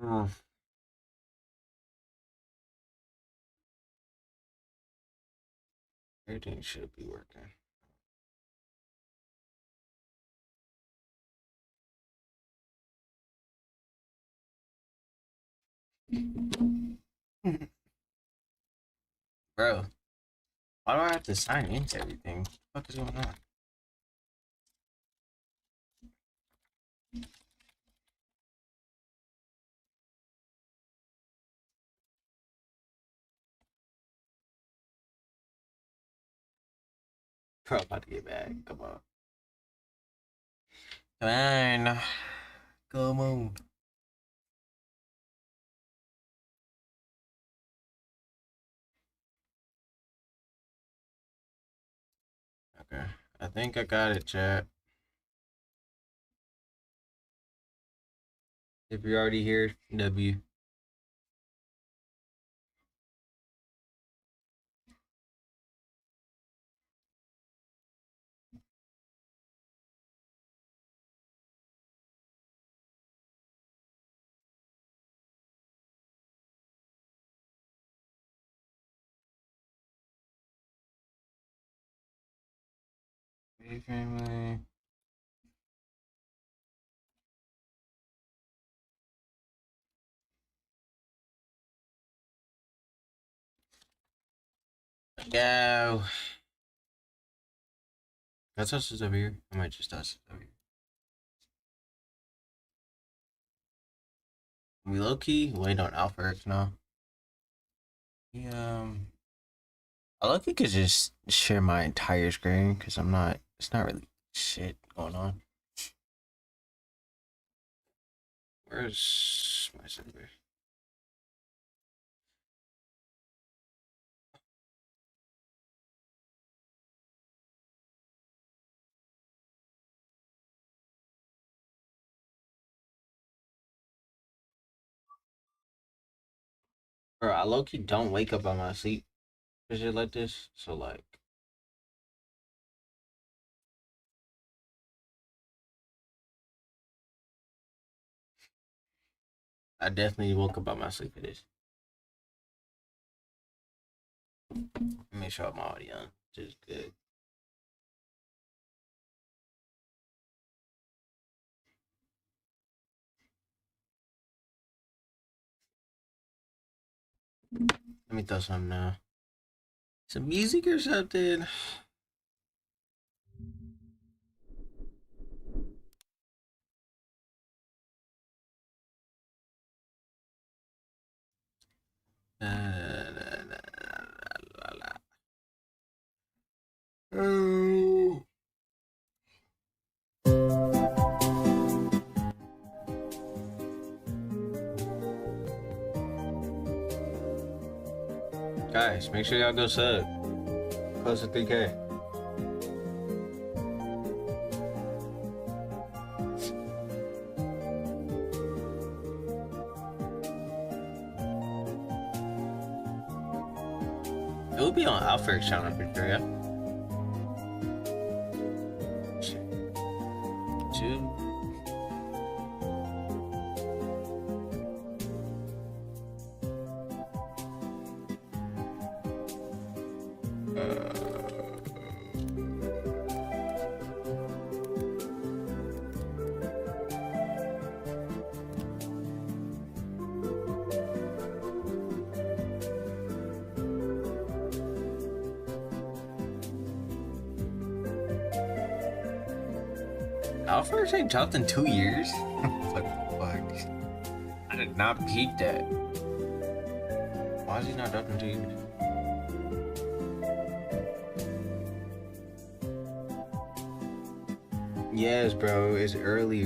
Mm, Everything should be working. Bro, why do I have to sign into everything? What the fuck is going on? Bro, about to get back. Come on. Come on. Come on. Okay. I think I got it, chat. If you're already here, W. Hey, family. Go. That's us over here. I might just us over here. We low key wait on Alpha X now. Yeah. I low key could just share my entire screen because I'm not. It's not really shit going on. Where's my server? Bro, I low key don't wake up on my sleep for shit like this. So like, I definitely woke up on my sleep for this. Make sure I'm already on. Just good. Let me throw something now. Some music or something. Oh. Guys, make sure y'all go sub. Close to 3K. It will be on Alfred's channel, I'm pretty sure, yeah. Two. Alfred ain't dropped in 2 years? What the fuck? I did not peep that. Why is he not dropped in 2 years? Yes, bro. It's early.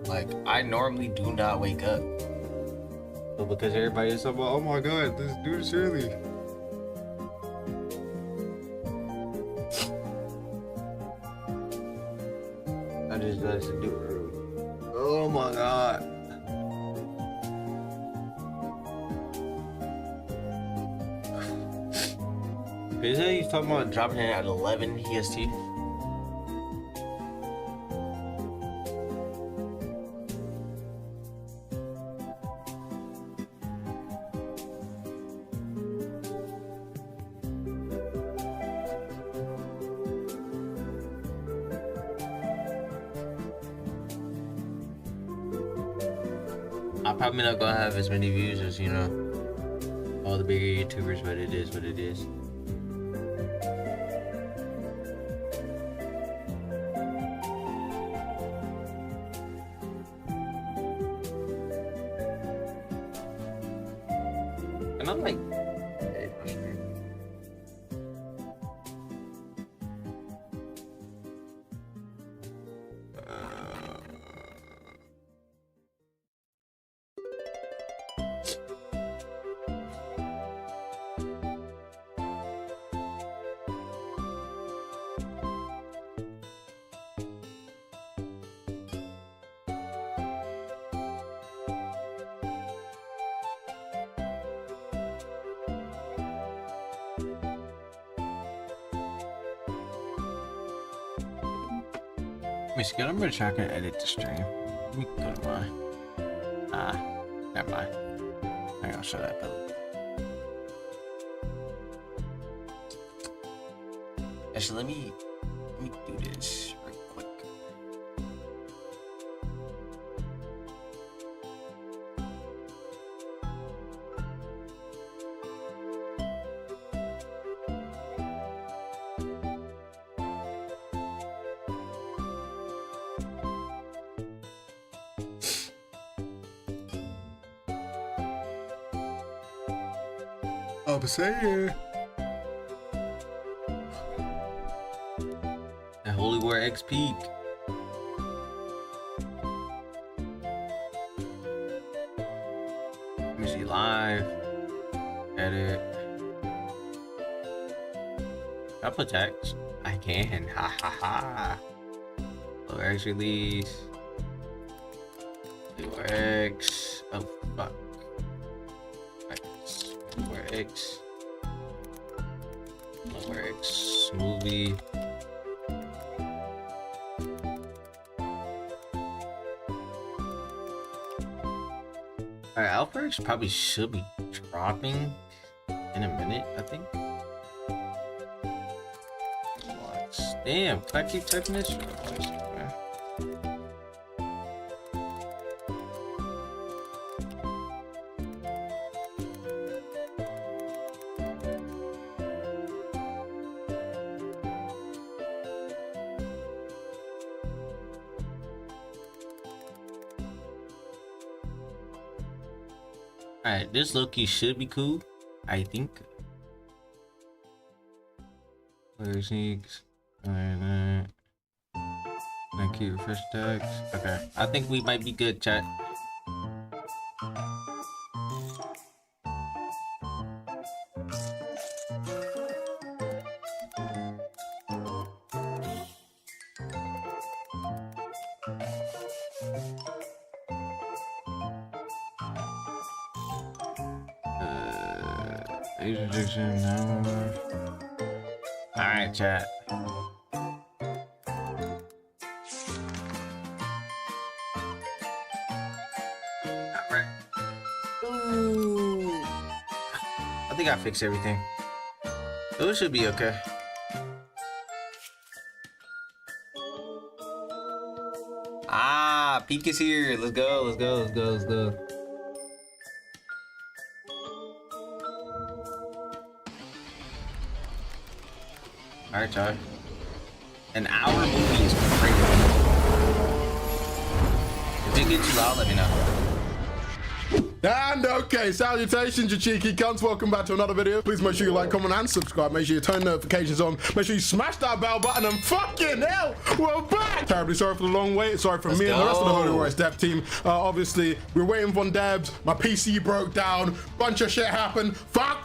Like, I normally do not wake up. But because everybody is like, oh my god, this dude is early. I just got to do it early. Oh my god. Is that he's talking about dropping it at 11 EST? I'm probably not gonna have as many views as, you know, all the bigger YouTubers, but it is what it is. And I'm like, I'm gonna try to edit the stream. Let me go to my never mind. I'm gonna show that though. Actually, let me do this real quick. I'm saying. That Holy War X peak. Let me see live. Edit. Can I put text? I can. Ha ha ha. Lower X release. Lower X. Oh fuck. Lower X. Lower X movie. Alright, Alphax probably should be dropping in a minute, I think. Damn, can I keep typing this? Alright, this low-key should be cool, I think. Where's Sneaks? Alright, I keep refresh text. Okay, I think we might be good, chat. Alright, chat. Alright. Ooh. I think I fixed everything. So it should be okay. Ah, Peak is here. Let's go, let's go, let's go, let's go. Alright, Chad. An hour movie is crazy. If it gets too loud, let me know. And okay, salutations, you cheeky cunts. Welcome back to another video. Please make sure you like, comment, and subscribe. Make sure you turn notifications on. Make sure you smash that bell button. And fucking hell, we're back! Terribly sorry for the long wait. Sorry for me and the rest of the Holy War dev team. Obviously, we're waiting for devs. My PC broke down. Bunch of shit happened. Fuck.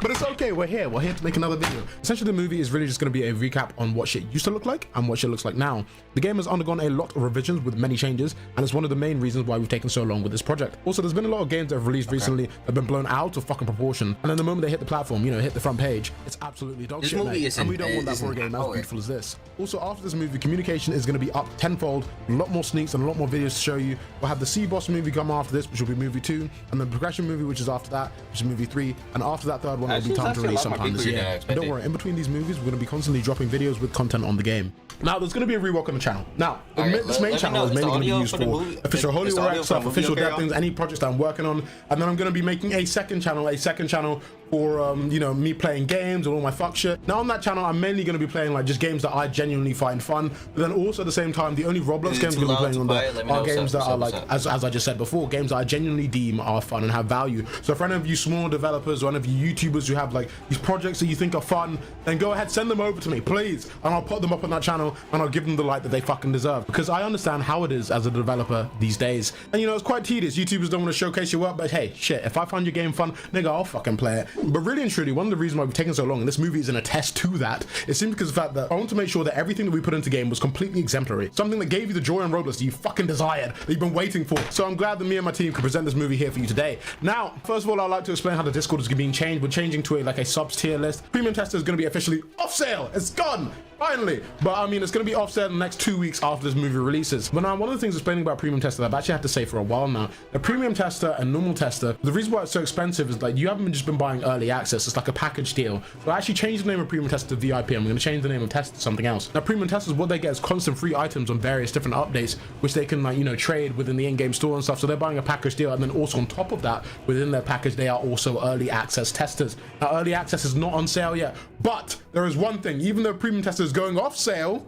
But it's okay, we're here to make another video. Essentially, the movie is really just going to be a recap on what shit used to look like and what shit looks like now. The game has undergone a lot of revisions with many changes, and it's one of the main reasons why we've taken so long with this project. Also, there's been a lot of games that have released recently that have been blown out of fucking proportion, and then the moment they hit the platform, you know, hit the front page, it's absolutely dog shit, mate. And we don't want that for a game as beautiful as this. Also, after this movie, communication is going to be up tenfold, a lot more sneaks and a lot more videos to show you. We'll have the C-Boss movie come after this, which will be movie 2, and the progression movie, which is after that, which is movie 3, and after that third one, when it'll be time to release sometime this year. And don't worry, in between these movies, we're going to be constantly dropping videos with content on the game. Now, there's going to be a rework on the channel. Now, this main channel is mainly going to be used for official Holy War stuff, official dev things, any projects that I'm working on. And then I'm going to be making a second channel for, you know, me playing games and all my fuck shit. Now, on that channel, I'm mainly going to be playing, like, just games that I genuinely find fun. But then also at the same time, the only Roblox games I'm going to be playing on there are games that are, like, as I just said before, games that I genuinely deem are fun and have value. So for any of you small developers or any of you YouTubers who have, like, these projects that you think are fun, then go ahead, send them over to me, please. And I'll put them up on that channel and I'll give them the like that they fucking deserve. Because I understand how it is as a developer these days. And, you know, it's quite tedious. YouTubers don't want to showcase your work, but hey, shit, if I find your game fun, nigga, I'll fucking play it. But really and truly, one of the reasons why we've taken so long, and this movie is an attest to that, it seems because of the fact that I want to make sure that everything that we put into game was completely exemplary. Something that gave you the joy on Roblox that you fucking desired, that you've been waiting for. So I'm glad that me and my team could present this movie here for you today. Now, first of all, I'd like to explain how the Discord is being changed. We're changing to a subs tier list. Premium Tester is going to be officially off sale. It's gone. Finally. But I mean, it's going to be off sale in the next 2 weeks after this movie releases. But now, one of the things explaining about Premium Tester that I've actually had to say for a while now, the Premium Tester and normal tester, the reason why it's so expensive is like you haven't just been buying early access. It's like a package deal. So I actually changed the name of Premium Tester to VIP. I'm going to change the name of Tester to something else. Now, Premium Testers, what they get is constant free items on various different updates, which they can, like, you know, trade within the in-game store and stuff. So they're buying a package deal, and then also on top of that, within their package, they are also early access testers. Now, early access is not on sale yet, but there is one thing: even though Premium Tester is going off sale,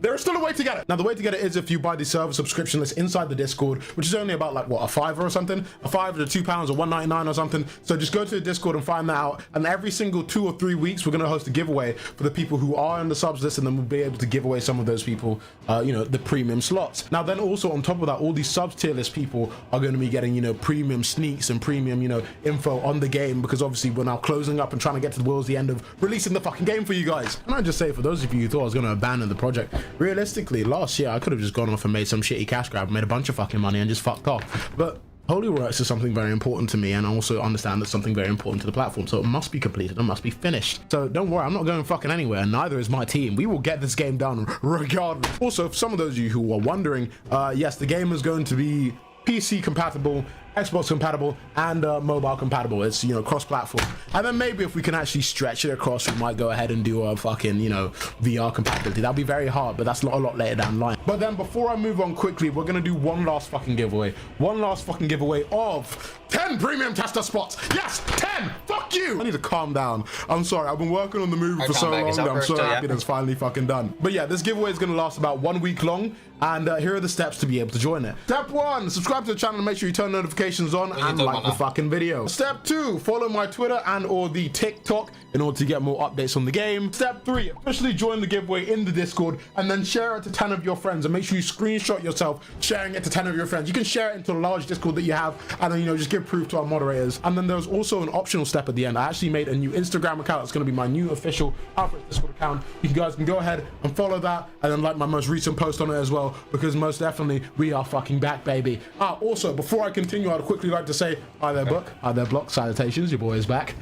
there is still a way to get it. Now, the way to get it is if you buy the server subscription list inside the Discord, which is only about, like, what, $5 or something? $5 to £2 or $1.99 or something. So just go to the Discord and find that out. And every single 2 or 3 weeks, we're going to host a giveaway for the people who are on the subs list, and then we'll be able to give away some of those people, you know, the premium slots. Now, then also on top of that, all these subs tier list people are going to be getting, you know, premium sneaks and premium, you know, info on the game, because obviously we're now closing up and trying to get towards the end of releasing the fucking game for you guys. And I just say, for those of you who thought I was going to abandon the project, realistically, last year I could have just gone off and made some shitty cash grab, made a bunch of fucking money and just fucked off. But Holy Works is something very important to me, and I also understand that's something very important to the platform, so it must be completed and must be finished. So don't worry, I'm not going fucking anywhere, and neither is my team. We will get this game done regardless. Also, for some of those of you who are wondering, yes, the game is going to be PC compatible, Xbox compatible, and mobile compatible. It's, you know, cross-platform. And then maybe if we can actually stretch it across, we might go ahead and do a fucking, you know, VR compatibility. That'll be very hard, but that's a lot later down the line. But then before I move on quickly, we're gonna do one last fucking giveaway. One last fucking giveaway of 10 premium tester spots. Yes, 10. Fuck you. I need to calm down. I'm sorry. I've been working on the movie for so long that I'm so happy that it's finally fucking done. But yeah, this giveaway is gonna last about 1 week long, and here are the steps to be able to join it. Step 1, subscribe to the channel and make sure you turn notifications on and like the fucking video. Step 2, follow my Twitter and or the TikTok in order to get more updates on the game. Step 3, officially join the giveaway in the Discord, and then share it to 10 of your friends, and make sure you screenshot yourself sharing it to 10 of your friends. You can share it into a large Discord that you have, and then, you know, just give proof to our moderators. And then there's also an optional step at the end. I actually made a new Instagram account. It's going to be my new official Alfred Discord account. You guys can go ahead and follow that, and then like my most recent post on it as well, because most definitely we are fucking back, baby. Also, before I continue, I'd quickly like to say hi there, Book. Hi there, Block. Salutations, your boy is back.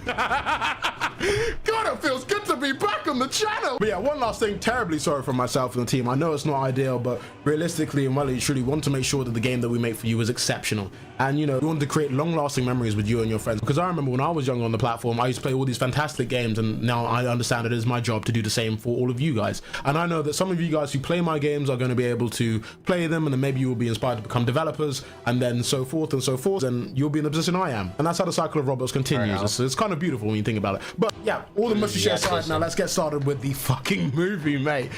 God, it feels good to be back on the channel. But yeah, one last thing, terribly sorry for myself and the team. I know it's not ideal, but realistically and really truly want to make sure that the game that we make for you is exceptional. And, you know, we want to create long-lasting memories with you and your friends. Because I remember when I was young on the platform, I used to play all these fantastic games, and now I understand it is my job to do the same for all of you guys. And I know that some of you guys who play my games are going to be able to play them, and then maybe you will be inspired to become developers, and then so forth and so forth, and you'll be in the position I am. And that's how the cycle of Roblox continues. It's kind of beautiful when you think about it. But yeah, all the mushy shit aside, now let's get started with the fucking movie, mate.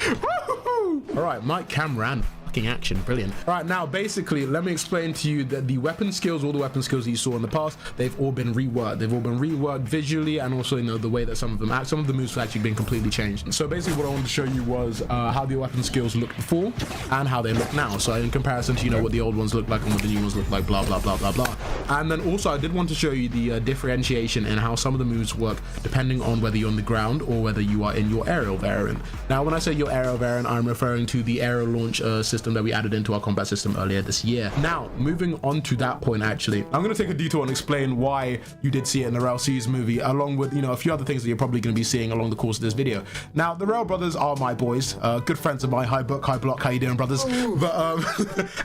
All right, Mike, Cameron. Fucking action, brilliant. All right, now basically let me explain to you that the weapon skills, all the weapon skills that you saw in the past, they've all been reworked. They've all been reworked visually, and also, you know, the way that some of them act, some of the moves have actually been completely changed. So basically what I wanted to show you was how the weapon skills looked before and how they look now. So in comparison to, you know, what the old ones look like and what the new ones look like, blah blah blah blah blah. And then also I did want to show you the differentiation in how some of the moves work depending on whether you're on the ground or whether you are in your aerial variant. Now when I say your aerial variant, I'm referring to the aerial launch system that we added into our combat system earlier this year. Now moving on to that point, actually I'm going to take a detour and explain why you did see it in the rell movie, along with, you know, a few other things that you're probably going to be seeing along the course of this video. Now the Rell brothers are my boys, good friends of mine. Hi Book, hi Block, how you doing, brothers? But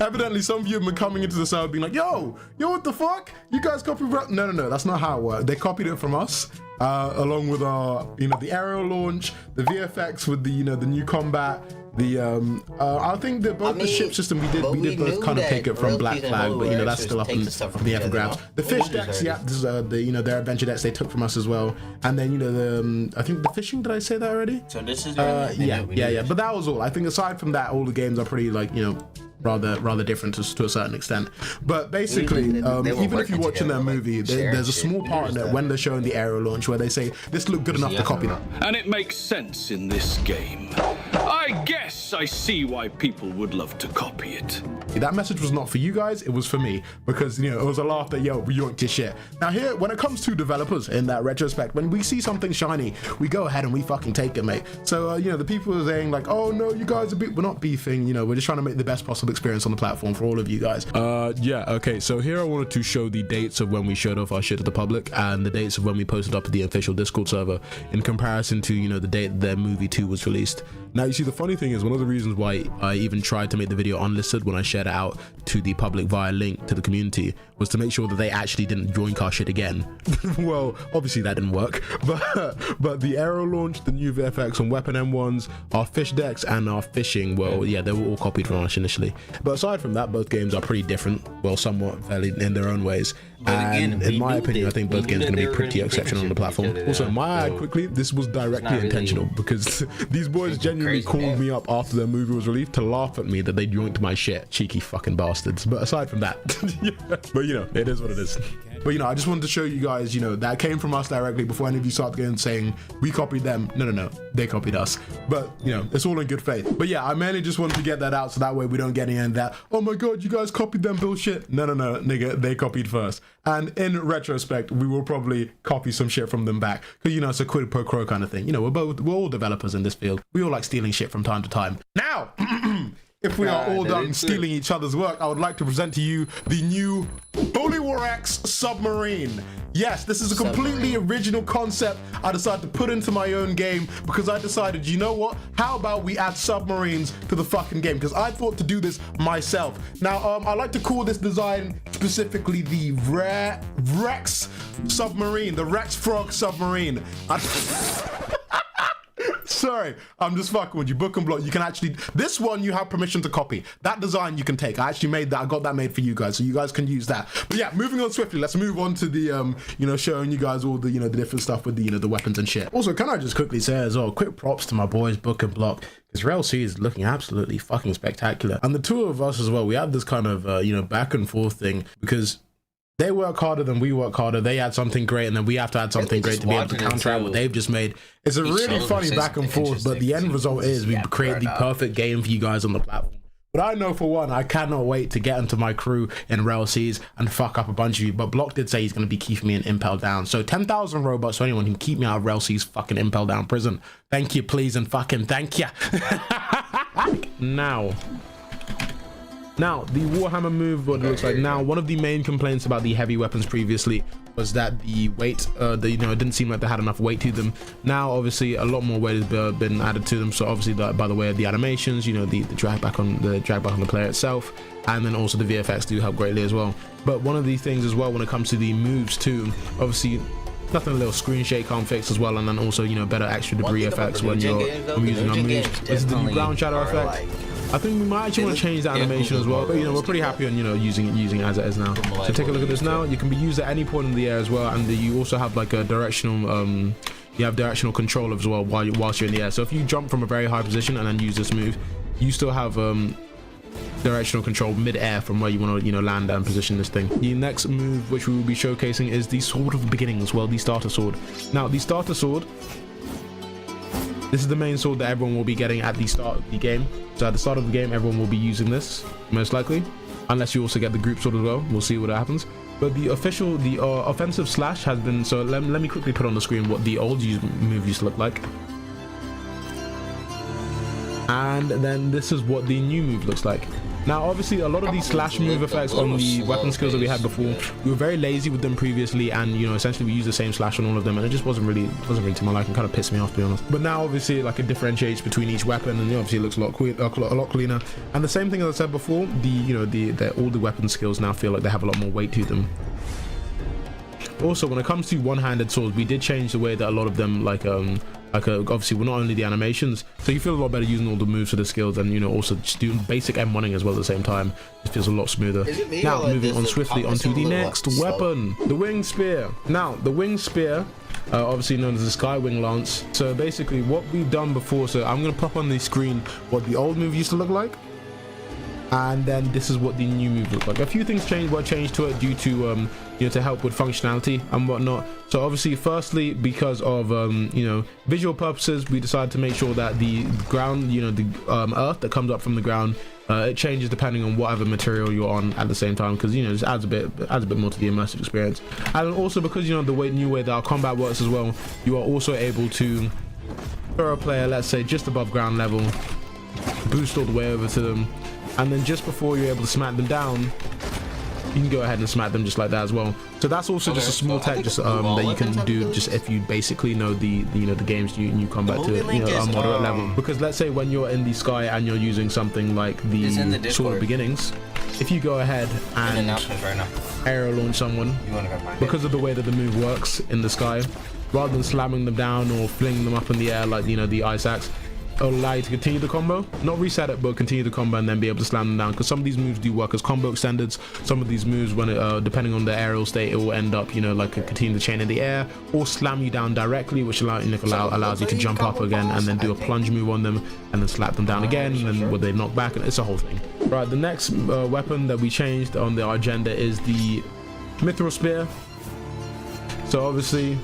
evidently some of you have been coming into the server being like, yo what the fuck, fuck? You guys copied? No, that's not how it worked. They copied it from us, along with our, the aerial launch, the VFX with the, the new combat. I think that both the ship system we did both kind of take it from Black Flag, but that's still up in the air for grabs. The fish decks, yeah, this is their adventure decks they took from us as well, and then I think the fishing. Did I say that already? So this is yeah. But that was all. I think aside from that, all the games are pretty rather different to a certain extent. But basically, even if you're watching their movie, there's a small part in it when they're showing the aerial launch where they say this looked good enough to copy that. And it makes sense in this game. I guess I see why people would love to copy it. That message was not for you guys, it was for me, because it was a laugh that we yoinked your shit. Now here, when it comes to developers in that retrospect, when we see something shiny, we go ahead and we fucking take it, mate. So the people are saying like, oh no, you guys we're not beefing, we're just trying to make the best possible experience on the platform for all of you guys. Yeah, okay, so here I wanted to show the dates of when we showed off our shit to the public and the dates of when we posted up to the official Discord server in comparison to the date their movie 2 was released. Now you see, the funny thing is, one of the reasons why I even tried to make the video unlisted when I shared it out to the public via link to the community was to make sure that they actually didn't join our shit again. Well, obviously that didn't work, but the aerial launch, the new VFX on weapon M1s, our fish decks and our fishing, well, yeah, they were all copied from us initially. But aside from that, both games are pretty different, well, somewhat fairly in their own ways. And in my opinion, I think both games are going to be pretty exceptional on the platform. Also, my eye quickly, this was directly intentional because these boys genuinely called me up after their movie was released to laugh at me that they joinked my shit. Cheeky fucking bastards. But aside from that, but it is what it is. But I just wanted to show you guys, that came from us directly before any of you start going saying we copied them. No, they copied us. But it's all in good faith. But yeah, I mainly just wanted to get that out so that way we don't get any of that, oh my god, you guys copied them bullshit. No, nigga, they copied first. And in retrospect, we will probably copy some shit from them back because it's a quid pro quo kind of thing. We're all developers in this field. We all like stealing shit from time to time. Now, if we are all done stealing each other's work, I would like to present to you the new Holy War X submarine. Yes, this is a completely original concept I decided to put into my own game because I decided, you know what? How about we add submarines to the fucking game? Because I thought to do this myself. Now, I like to call this design specifically the Rex submarine, the Rex Frog submarine. Sorry, I'm just fucking with you. Book and block. You can actually, this one you have permission to copy. That design you can take. I actually made that. I got that made for you guys, so you guys can use that. But yeah, moving on swiftly. Let's move on to the showing you guys all the the different stuff with the weapons and shit. Also, can I just quickly say as well, quick props to my boys Book and Block. Because rell is looking absolutely fucking spectacular. And the two of us as well, we had this kind of back and forth thing because they work harder than we work harder. They add something great, and then we have to add something great to be able to counteract what they've just made. It's a really funny back and forth, but the end result is we create the perfect game for you guys on the platform. But I know for one, I cannot wait to get into my crew in rell and fuck up a bunch of you. But Block did say he's going to be keeping me in Impel Down. So 10,000 robots for anyone who can keep me out of rell's fucking Impel Down prison. Thank you, please, and fucking thank you. Now, the Warhammer move, what it looks like now, one of the main complaints about the heavy weapons previously was that the weight, it didn't seem like they had enough weight to them. Now, obviously, a lot more weight has been added to them. So obviously, by the way of the animations, the drag back on the player itself, and then also the VFX do help greatly as well. But one of the things as well when it comes to the moves too, obviously, nothing a little screen shake can't fix as well, and then also better extra debris effects when you're using our moves. This is the new ground shadow effect. I think we might actually want to change the animation as well, but we're pretty happy on using it as it is now. So take a look at this now. You can be used at any point in the air as well, and you also have like a directional you have directional control as well whilst you're in the air. So if you jump from a very high position and then use this move, you still have directional control mid-air from where you want to land and position this thing. The next move which we will be showcasing is the Sword of the Beginning as well, the starter sword. Now the starter sword, this is the main sword that everyone will be getting at the start of the game. So at the start of the game, everyone will be using this, most likely. Unless you also get the group sword as well. We'll see what happens. But the offensive slash has been... So let me quickly put on the screen what the old move used to look like. And then this is what the new move looks like. Now, obviously, a lot of these slash move effects on the weapon skills that we had before, we were very lazy with them previously, and you know, essentially we used the same slash on all of them, and it just wasn't really to my liking. Kind of pissed me off, to be honest. But now, obviously, like it differentiates between each weapon, and obviously it looks a lot cleaner. And the same thing as I said before, all the weapon skills now feel like they have a lot more weight to them. Also, when it comes to one-handed swords, we did change the way that a lot of them obviously, well, not only the animations, so you feel a lot better using all the moves for the skills, and you know, also just doing basic M1ing as well at the same time. It feels a lot smoother. Now, moving on swiftly onto the next weapon, the winged spear. Now, the winged spear, obviously known as the Skywing Lance. So basically, what we've done before. So I'm gonna pop on the screen what the old move used to look like, and then this is what the new move looks like. A few things were changed to it due to you know, to help with functionality and whatnot. So obviously, firstly, because of you know, visual purposes, we decided to make sure that the ground, you know, the earth that comes up from the ground, it changes depending on whatever material you're on at the same time, because you know, this adds a bit more to the immersive experience. And also because, you know, the new way that our combat works as well, you are also able to throw a player, let's say, just above ground level, boost all the way over to them, and then just before you're able to smack them down, you can go ahead and smack them just like that as well. So that's also just a small tech just that you can do just if you basically know the you know, the games you combat to, you know, a moderate level. Because let's say when you're in the sky and you're using something like the Sword of Beginnings, if you go ahead and aerial launch someone, because of the way that the move works in the sky, rather than slamming them down or flinging them up in the air like, you know, the ice axe, it'll allow you to continue the combo, not reset it, but continue the combo and then be able to slam them down. Because some of these moves do work as combo extenders. Some of these moves, when it, depending on the aerial state, it will end up, you know, like continue the chain in the air or slam you down directly, which allows you to jump up again and then do a plunge move on them and then slap them down again, and then they knock back, and it's a whole thing. Right, the next weapon that we changed on the agenda is the Mithril Spear. So obviously,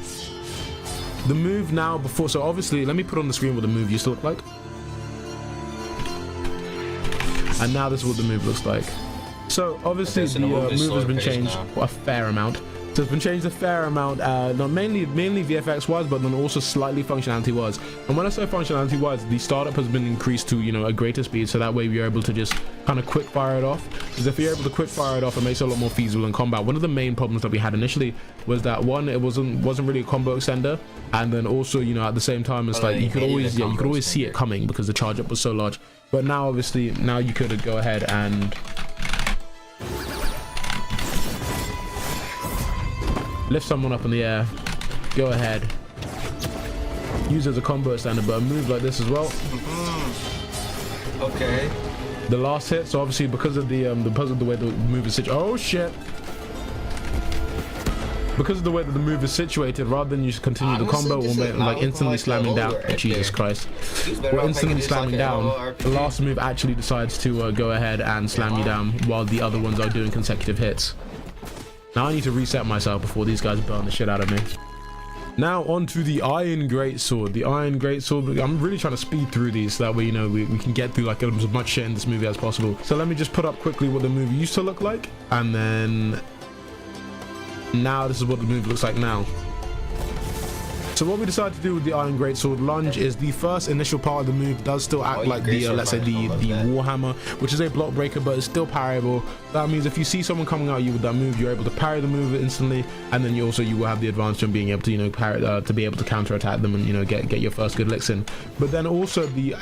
the move now before, so obviously, let me put on the screen what the move used to look like. And now this is what the move looks like. So obviously the move has been changed a fair amount. So it's been changed a fair amount, not mainly VFX wise, but then also slightly functionality wise. And when I say functionality wise, the startup has been increased to, you know, a greater speed, so that way we're able to just kind of quick fire it off. Because if you're able to quick fire it off, it makes it a lot more feasible in combat. One of the main problems that we had initially was that, one, it wasn't really a combo extender, and then also, you know, at the same time, it's like you could always see it coming because the charge up was so large. But now obviously, now you could go ahead and lift someone up in the air, go ahead, use it as a combo extender, but a move like this as well. Okay. The last hit, so obviously because of the way the move is situated, oh shit! Because of the way that the move is situated, rather than you continue the combo or like instantly slamming down, Jesus Christ, or instantly slamming down, the last move actually decides to go ahead and slam you down while the other ones are doing consecutive hits. Now I need to reset myself before these guys burn the shit out of me. Now on to the Iron Greatsword. The Iron Greatsword, I'm really trying to speed through these so that way, you know, we can get through like as much shit in this movie as possible. So let me just put up quickly what the movie used to look like, and then now this is what the move looks like now. So what we decided to do with the Iron Greatsword lunge is the first initial part of the move does still act like the let's say the Warhammer, which is a block breaker, but it's still parryable. That means if you see someone coming at you with that move, you're able to parry the move instantly, and then you will have the advantage of being able to, you know, parry, to be able to counter attack them and, you know, get your first good licks in. But then also the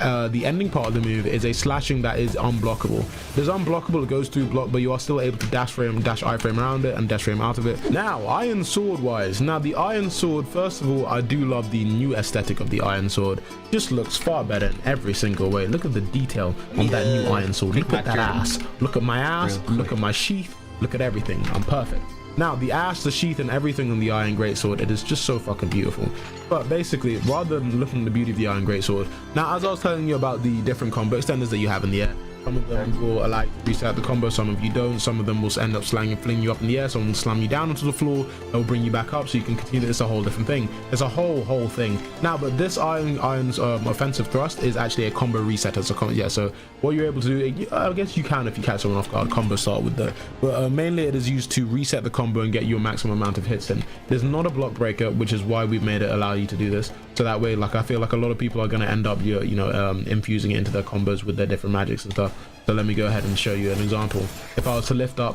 ending part of the move is a slashing that is unblockable. It is unblockable, it goes through block, but you are still able to dash iframe around it and dash frame out of it. Now Iron Sword wise, now the Iron Sword, first of all, I do love the new aesthetic of the Iron Sword. Just looks far better in every single way. Look at the detail on that new Iron Sword. Look at that ass. Look at my ass. Look at my sheath. Look at everything. I'm perfect. Now the ass, the sheath, and everything on the Iron Greatsword, it is just so fucking beautiful. But basically, rather than looking at the beauty of the Iron Greatsword, now as I was telling you about the different combo extenders that you have in the air, some of them will allow you to reset the combo, some of you don't. Some of them will end up flinging you up in the air, some will slam you down onto the floor, they'll bring you back up so you can continue. It's a whole different thing. It's a whole thing. Now, but this Iron's offensive thrust is actually a combo resetter. So what you're able to do, I guess you can if you catch someone off guard, combo start with the, but mainly it is used to reset the combo and get you a maximum amount of hits in. It is not a block breaker, which is why we've made it allow you to do this. So that way, like, I feel like a lot of people are going to end up, infusing it into their combos with their different magics and stuff. better. So let me go ahead and show you an example. If I was to lift up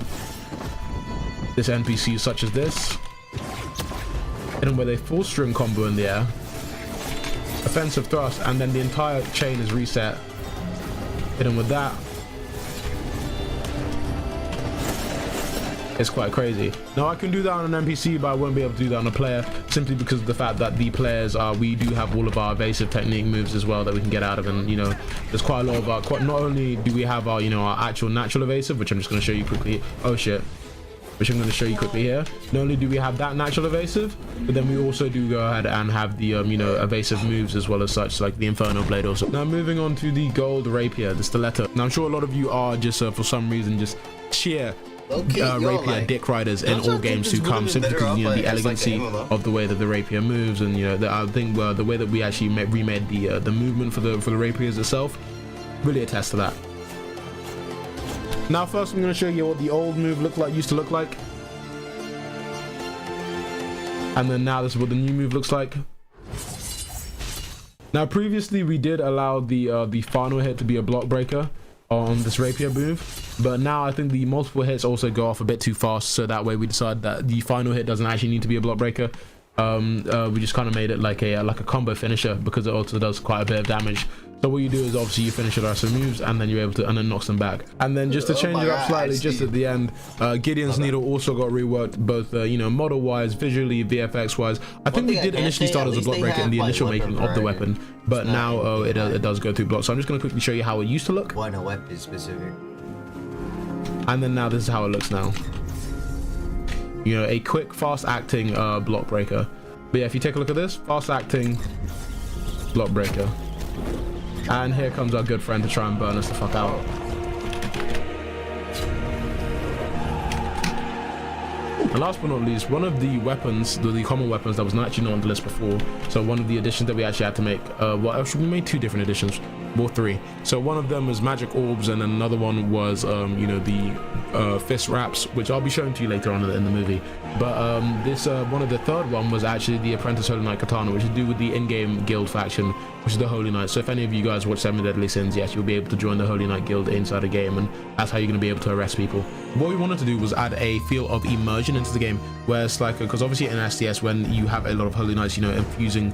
this NPC such as this, and with a full string combo in the air, offensive thrust, and then the entire chain is reset, hit him with that, it's quite crazy. Now I can do that on an NPC, but I won't be able to do that on a player, simply because of the fact that the players are, we do have all of our evasive technique moves as well that we can get out of, and you know, there's quite a lot of our, not only do we have our, you know, our actual natural evasive, which I'm just going to show you quickly, oh shit, which I'm going to show you quickly here. Not only do we have that natural evasive, but then we also do go ahead and have the you know, evasive moves as well as such, like the Inferno Blade also. Now moving on to the gold rapier, the stiletto. Now I'm sure a lot of you are just for some reason just sheer rapier dick riders in all games to come, simply because, you know, the elegancy of the way that the rapier moves, and you know, I think the way that we actually remade the movement for the rapiers itself really attests to that. Now first I'm going to show you what the old move used to look like, and then now this is what the new move looks like. Now previously we did allow the final hit to be a block breaker on this rapier move, but now I think the multiple hits also go off a bit too fast, so that way we decided that the final hit doesn't actually need to be a block breaker. We just kind of made it like a combo finisher, because it also does quite a bit of damage. So what you do is obviously you finish the rest of the moves, and then you're able to, and then knocks them back. And then just to change it up slightly, just at the end, Gideon's Needle also got reworked, both you know, model wise, visually, VFX wise. I think we did initially start as a block breaker in the initial making of the weapon, but now it does go through blocks. So I'm just going to quickly show you how it used to look. Why no weapon specific? And then now this is how it looks now. You know, a quick, fast acting block breaker. But yeah, if you take a look at this, fast acting block breaker. And here comes our good friend to try and burn us the fuck out. And last but not least, one of the weapons, the common weapons that was actually not on the list before, so one of the additions that we actually had to make, well, actually we made two different additions, well, three. So one of them was magic orbs, and another one was you know, the fist wraps, which I'll be showing to you later on in the movie. But this one of the third one was actually the Apprentice Holy Knight Katana, which is to do with the in-game guild faction, which is the Holy Knight. So if any of you guys watch 7 Deadly Sins, yes, you'll be able to join the Holy Knight guild inside the game, and that's how you're going to be able to arrest people. What we wanted to do was add a feel of immersion into the game, where it's like, because obviously in STS, when you have a lot of Holy Knights, you know, infusing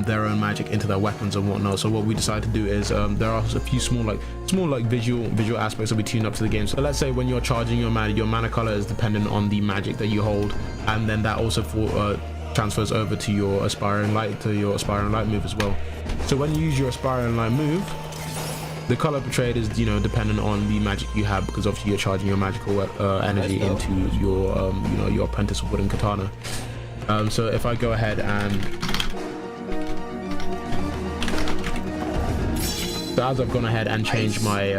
their own magic into their weapons and whatnot. So what we decided to do is there are a few small visual aspects that we tune up to the game. So let's say when you're charging your mana color is dependent on the magic that you hold, and then that also transfers over to your aspiring light move as well. So when you use your aspiring light move, the color portrayed is, you know, dependent on the magic you have, because obviously you're charging your magical energy into your you know, your Apprentice wooden katana. So if I go ahead and so as I've gone ahead and changed my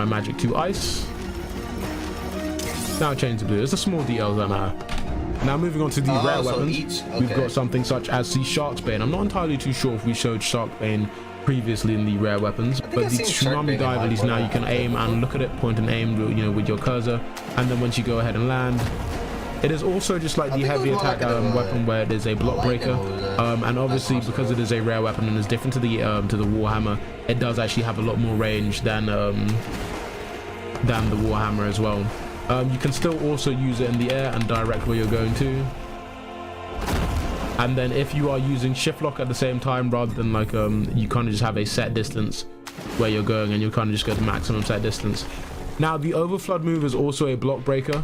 magic to ice, now change to blue. It's the small details that matter. Now moving on to the rare weapons, we've got something such as the Shark's Bane. I'm not entirely too sure if we showed Shark Bane previously in the rare weapons, but the Tsunami Dive, at least now you can aim and look at it, point and aim, you know, with your cursor, and then once you go ahead and land, it is also just like the heavy attack weapon, where it is a block breaker, and obviously because it is a rare weapon and is different to the Warhammer, it does actually have a lot more range than the Warhammer as well. You can still also use it in the air and direct where you're going to. And then if you are using shift lock at the same time, rather than like you kind of just have a set distance where you're going, and you kind of just go to maximum set distance. Now the Overflood move is also a block breaker,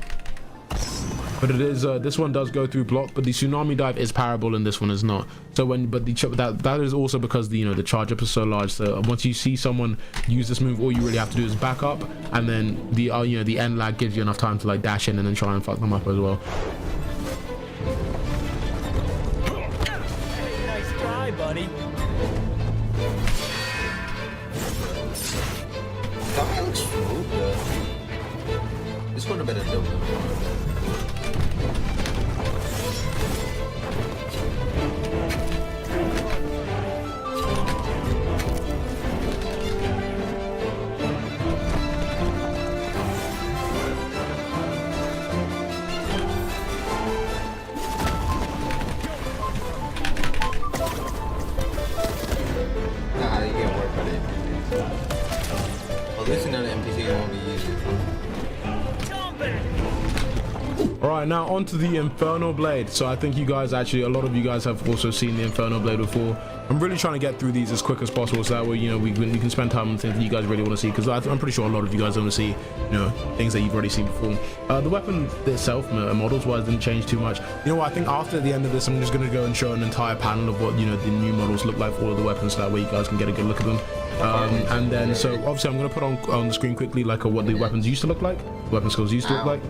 but it is this one does go through block, but the Tsunami Dive is parable and this one is not. So that is also because the, you know, the charge up is so large. So once you see someone use this move, all you really have to do is back up, and then the you know, the end lag gives you enough time to like dash in and then try and fuck them up as well. Nice try, buddy. That looks smooth, though. This one a better do. All right, now onto the Infernal Blade. So I think you guys actually, a lot of you guys have also seen the Infernal Blade before. I'm really trying to get through these as quick as possible, so that way, you know, we can spend time on things that you guys really want to see, because I'm pretty sure a lot of you guys want to see, you know, things that you've already seen before. The weapon itself, models wise, didn't change too much. You know what, I think after the end of this, I'm just going to go and show an entire panel of what, you know, the new models look like for all of the weapons, so that way you guys can get a good look at them. And then, so obviously I'm going to put on the screen quickly like what the weapons used to look like, weapon skills used to look like.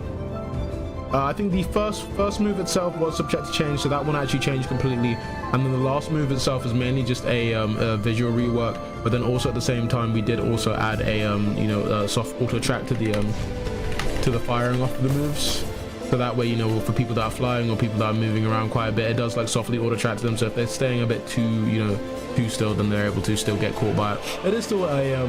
I think the first move itself was subject to change, so that one actually changed completely. And then the last move itself is mainly just a visual rework, but then also at the same time we did also add a you know, soft auto track to the firing off of the moves. So that way, you know, for people that are flying or people that are moving around quite a bit, it does like softly auto track to them. So if they're staying a bit too, you know, too still, then they're able to still get caught by it. It is still a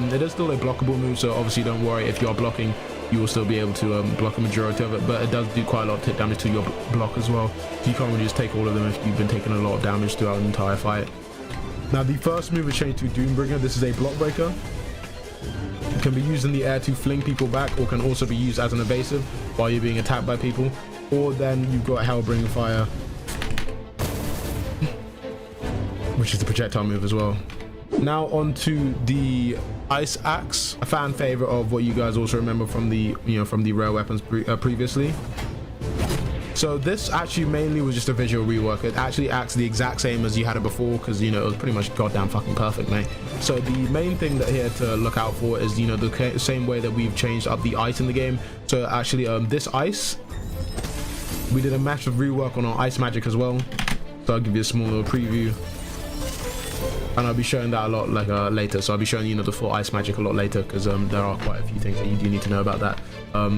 blockable move, so obviously don't worry if you're blocking. You will still be able to block a majority of it, but it does do quite a lot of hit damage to your block as well. So you can't really just take all of them if you've been taking a lot of damage throughout the entire fight. Now the first move is changed to Doombringer. This is a block breaker. It can be used in the air to fling people back, or can also be used as an evasive while you're being attacked by people. Or then you've got Hellbringer Fire, which is the projectile move as well. Now onto the Ice Axe, a fan favorite of what you guys also remember from the, you know, from the rare weapons previously. So this actually mainly was just a visual rework. It actually acts the exact same as you had it before, because, you know, it was pretty much goddamn fucking perfect, mate. So the main thing that here to look out for is, you know, the same way that we've changed up the ice in the game. So actually this ice, we did a massive rework on our ice magic as well. So I'll give you a small little preview. And I'll be showing that a lot like later, so I'll be showing, you know, the full ice magic a lot later, because there are quite a few things that you do need to know about that,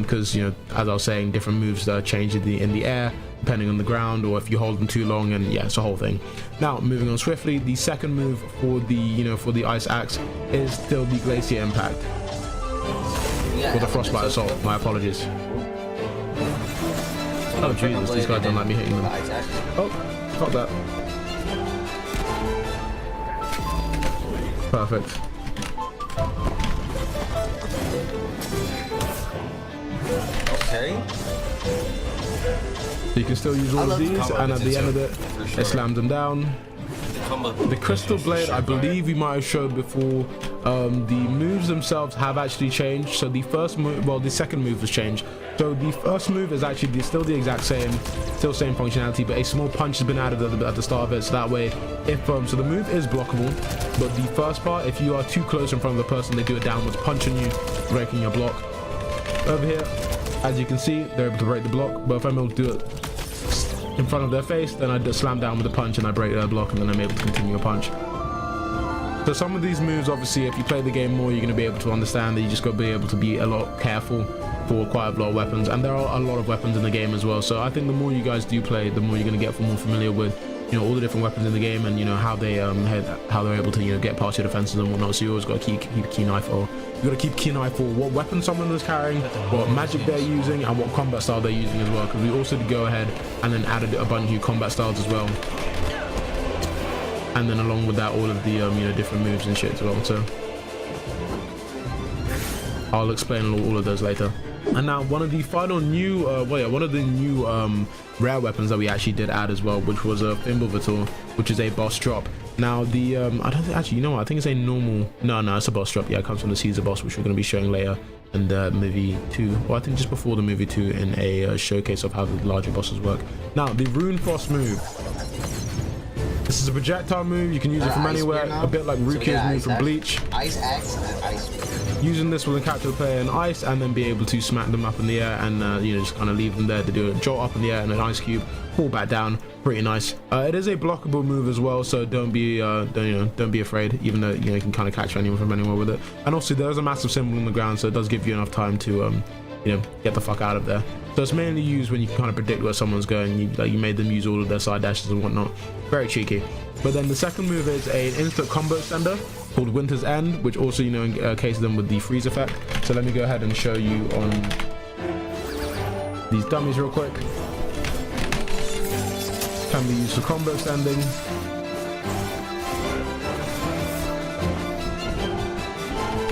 because, you know, as I was saying, different moves that change in the air depending on the ground, or if you hold them too long, and yeah, it's a whole thing. Now moving on swiftly, the second move for the, you know, for the Ice Axe is still the Glacier Impact, or the Frostbite Assault. My apologies. Oh Jesus, these guys don't like me hitting them. Oh, fuck that. Perfect. Okay. So you can still use all of these, and at the end of it, sure, it slams them down. The Crystal Blade, I believe we might have showed before. The moves themselves have actually changed. So the first move, well, the second move was changed. So the first move is actually still the exact same, still same functionality, but a small punch has been added at the start of it. So that way, if so the move is blockable, but the first part, if you are too close in front of the person, they do a downwards punch on you, breaking your block. Over here, as you can see, they're able to break the block, but if I'm able to do it in front of their face, then I just slam down with a punch and I break their block, and then I'm able to continue a punch. So some of these moves, obviously, if you play the game more, you're going to be able to understand that you just got to be able to be a lot careful for quite a lot of weapons, and there are a lot of weapons in the game as well. So I think the more you guys do play, the more you're going to get more familiar with, you know, all the different weapons in the game, and, you know, how they're able to, you know, get past your defenses and whatnot. So you always got to keep a keen eye for. You got to keep a keen eye for what weapon someone is carrying, what magic they're using, and what combat style they're using as well. Because we also did go ahead and then added a bunch of new combat styles as well. And then along with that, all of the you know, different moves and shit as well. So I'll explain all of those later. And now one of the final new, one of the new rare weapons that we actually did add as well, which was a Fimbulvator, which is a boss drop. Now the I don't think, actually, you know what, I think it's a normal, no, it's a boss drop. Yeah, it comes from the Caesar boss, which we're going to be showing later in the movie 2, or I think just before the movie 2, in a showcase of how the larger bosses work. Now the Rune Frost move. This is a projectile move. You can use it from anywhere, a bit like Rukio's move from Bleach. Ice Axe and Ice. Using this will capture the player in ice, and then be able to smack them up in the air, and you know, just kind of leave them there to do a jolt up in the air and an ice cube, pull back down. Pretty nice. It is a blockable move as well, so don't be afraid, even though, you know, you can kind of catch anyone from anywhere with it. And also there is a massive symbol on the ground, so it does give you enough time to you know, get the fuck out of there. So it's mainly used when you can kind of predict where someone's going. You made them use all of their side dashes and whatnot. Very cheeky. But then the second move is an instant combo extender called Winter's End, which also, you know, encases them with the freeze effect. So let me go ahead and show you on these dummies real quick. Can be used for combo extending.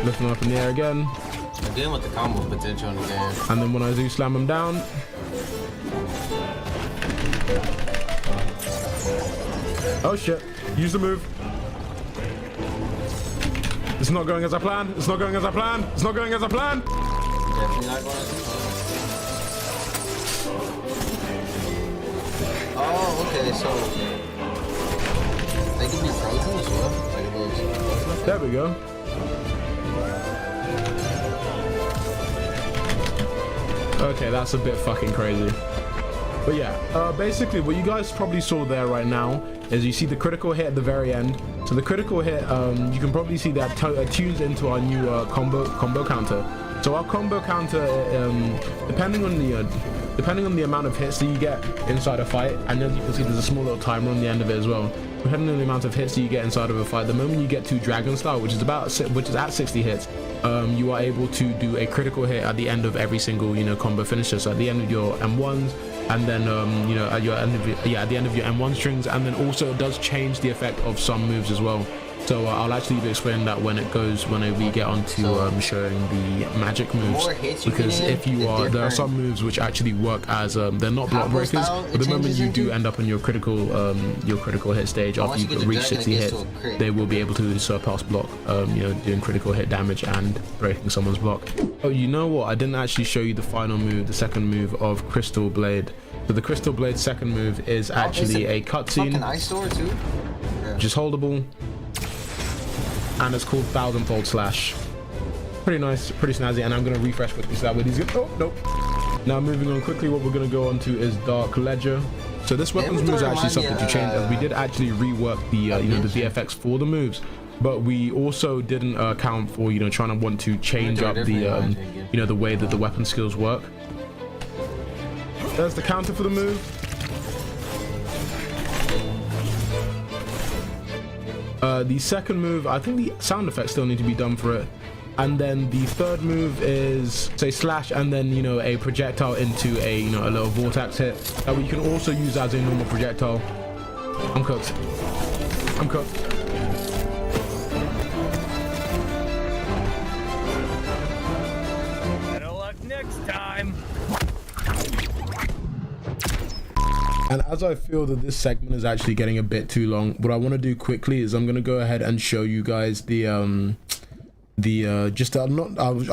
Lift them up in the air again. I'm dealing with the combo potential in the game. And then when I do slam them down, Oh shit. Use the move. It's not going as I planned. It's not going as I planned. It's not going as I planned. Definitely not going as Oh, okay, so they can be frozen as well. Like there we go. Okay, that's a bit fucking crazy. But yeah, basically what you guys probably saw there right now is you see the critical hit at the very end. So the critical hit, you can probably see that tunes into our new combo counter. So our combo counter, depending on the amount of hits that you get inside a fight, and as you can see, there's a small little timer on the end of it as well. Depending on the amount of hits that you get inside of a fight, the moment you get to Dragon Style, which is at 60 hits, you are able to do a critical hit at the end of every single combo finisher. So at the end of your M1s, and then at the end of your M1 strings, and then also it does change the effect of some moves as well. So I'll actually explain that when we get onto showing the magic moves, because if you are, there are some moves which actually work as they're not block breakers, but the moment you do end up on your critical hit stage after you reach 60 hits, they will be able to surpass block, doing critical hit damage and breaking someone's block. Oh, you know what? I didn't actually show you the final move, the second move of Crystal Blade. So the Crystal Blade second move is actually a cutscene, which is holdable. And it's called 1000-fold slash. Pretty nice, pretty snazzy, and I'm gonna refresh quickly so that way these get. Oh nope. Now moving on quickly, what we're gonna go on to is Dark Ledger. So this weapons move is actually something to change, as we did actually rework the the VFX for the moves, but we also didn't account for trying to want to change up the the way that the weapon skills work. There's the counter for the move. The second move, I think the sound effects still need to be done for it. And then the third move is say slash, and then a projectile into a a little vortex hit that we can also use as a normal projectile. I'm cooked. I'm cooked. Better luck next time. And as I feel that this segment is actually getting a bit too long, what I want to do quickly is I'm going to go ahead and show you guys I'll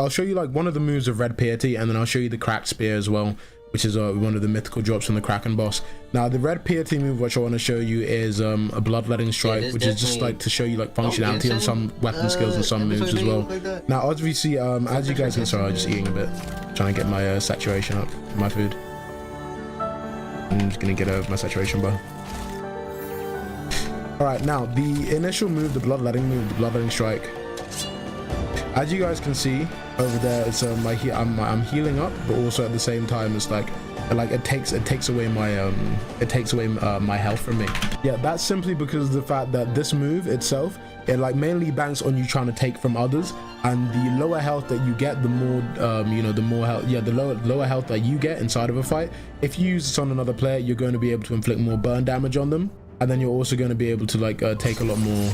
show you like one of the moves of Red Piety, and then I'll show you the Cracked Spear as well, which is one of the mythical drops from the Kraken boss. Now the Red Piety move which I want to show you is a Bloodletting Strike, which is just like to show you like functionality on some weapon skills and some moves as well. Now obviously as you guys can, sorry, I'm just eating a bit, trying to get my saturation up for my food. I'm just gonna get over my saturation bar. Alright, now the initial move, the Bloodletting move, the Bloodletting Strike. As you guys can see over there, it's I'm healing up, but also at the same time it's like it takes away my my health from me. Yeah, that's simply because of the fact that this move itself, it like mainly banks on you trying to take from others, and the lower health that you get, the more the more health, the lower health that you get inside of a fight, if you use this on another player, you're going to be able to inflict more burn damage on them. And then you're also going to be able to like take a lot more,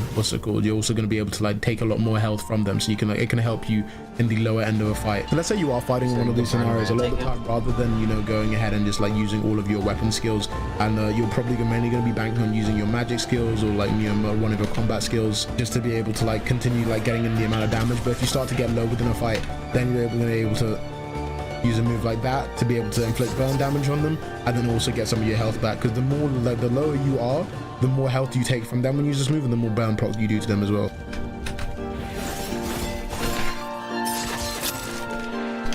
you're also going to be able to like take a lot more health from them, so you can it can help you in the lower end of a fight. So let's say you are fighting in one of these scenarios, a lot of the time, rather than going ahead and just like using all of your weapon skills, and you're probably mainly going to be banking on using your magic skills or like one of your combat skills, just to be able to like continue like getting in the amount of damage. But if you start to get low within a fight, then you're able to use a move like that to be able to inflict burn damage on them, and then also get some of your health back, because the more like the lower you are, the more health you take from them when you use this move, and the more burn procs you do to them as well.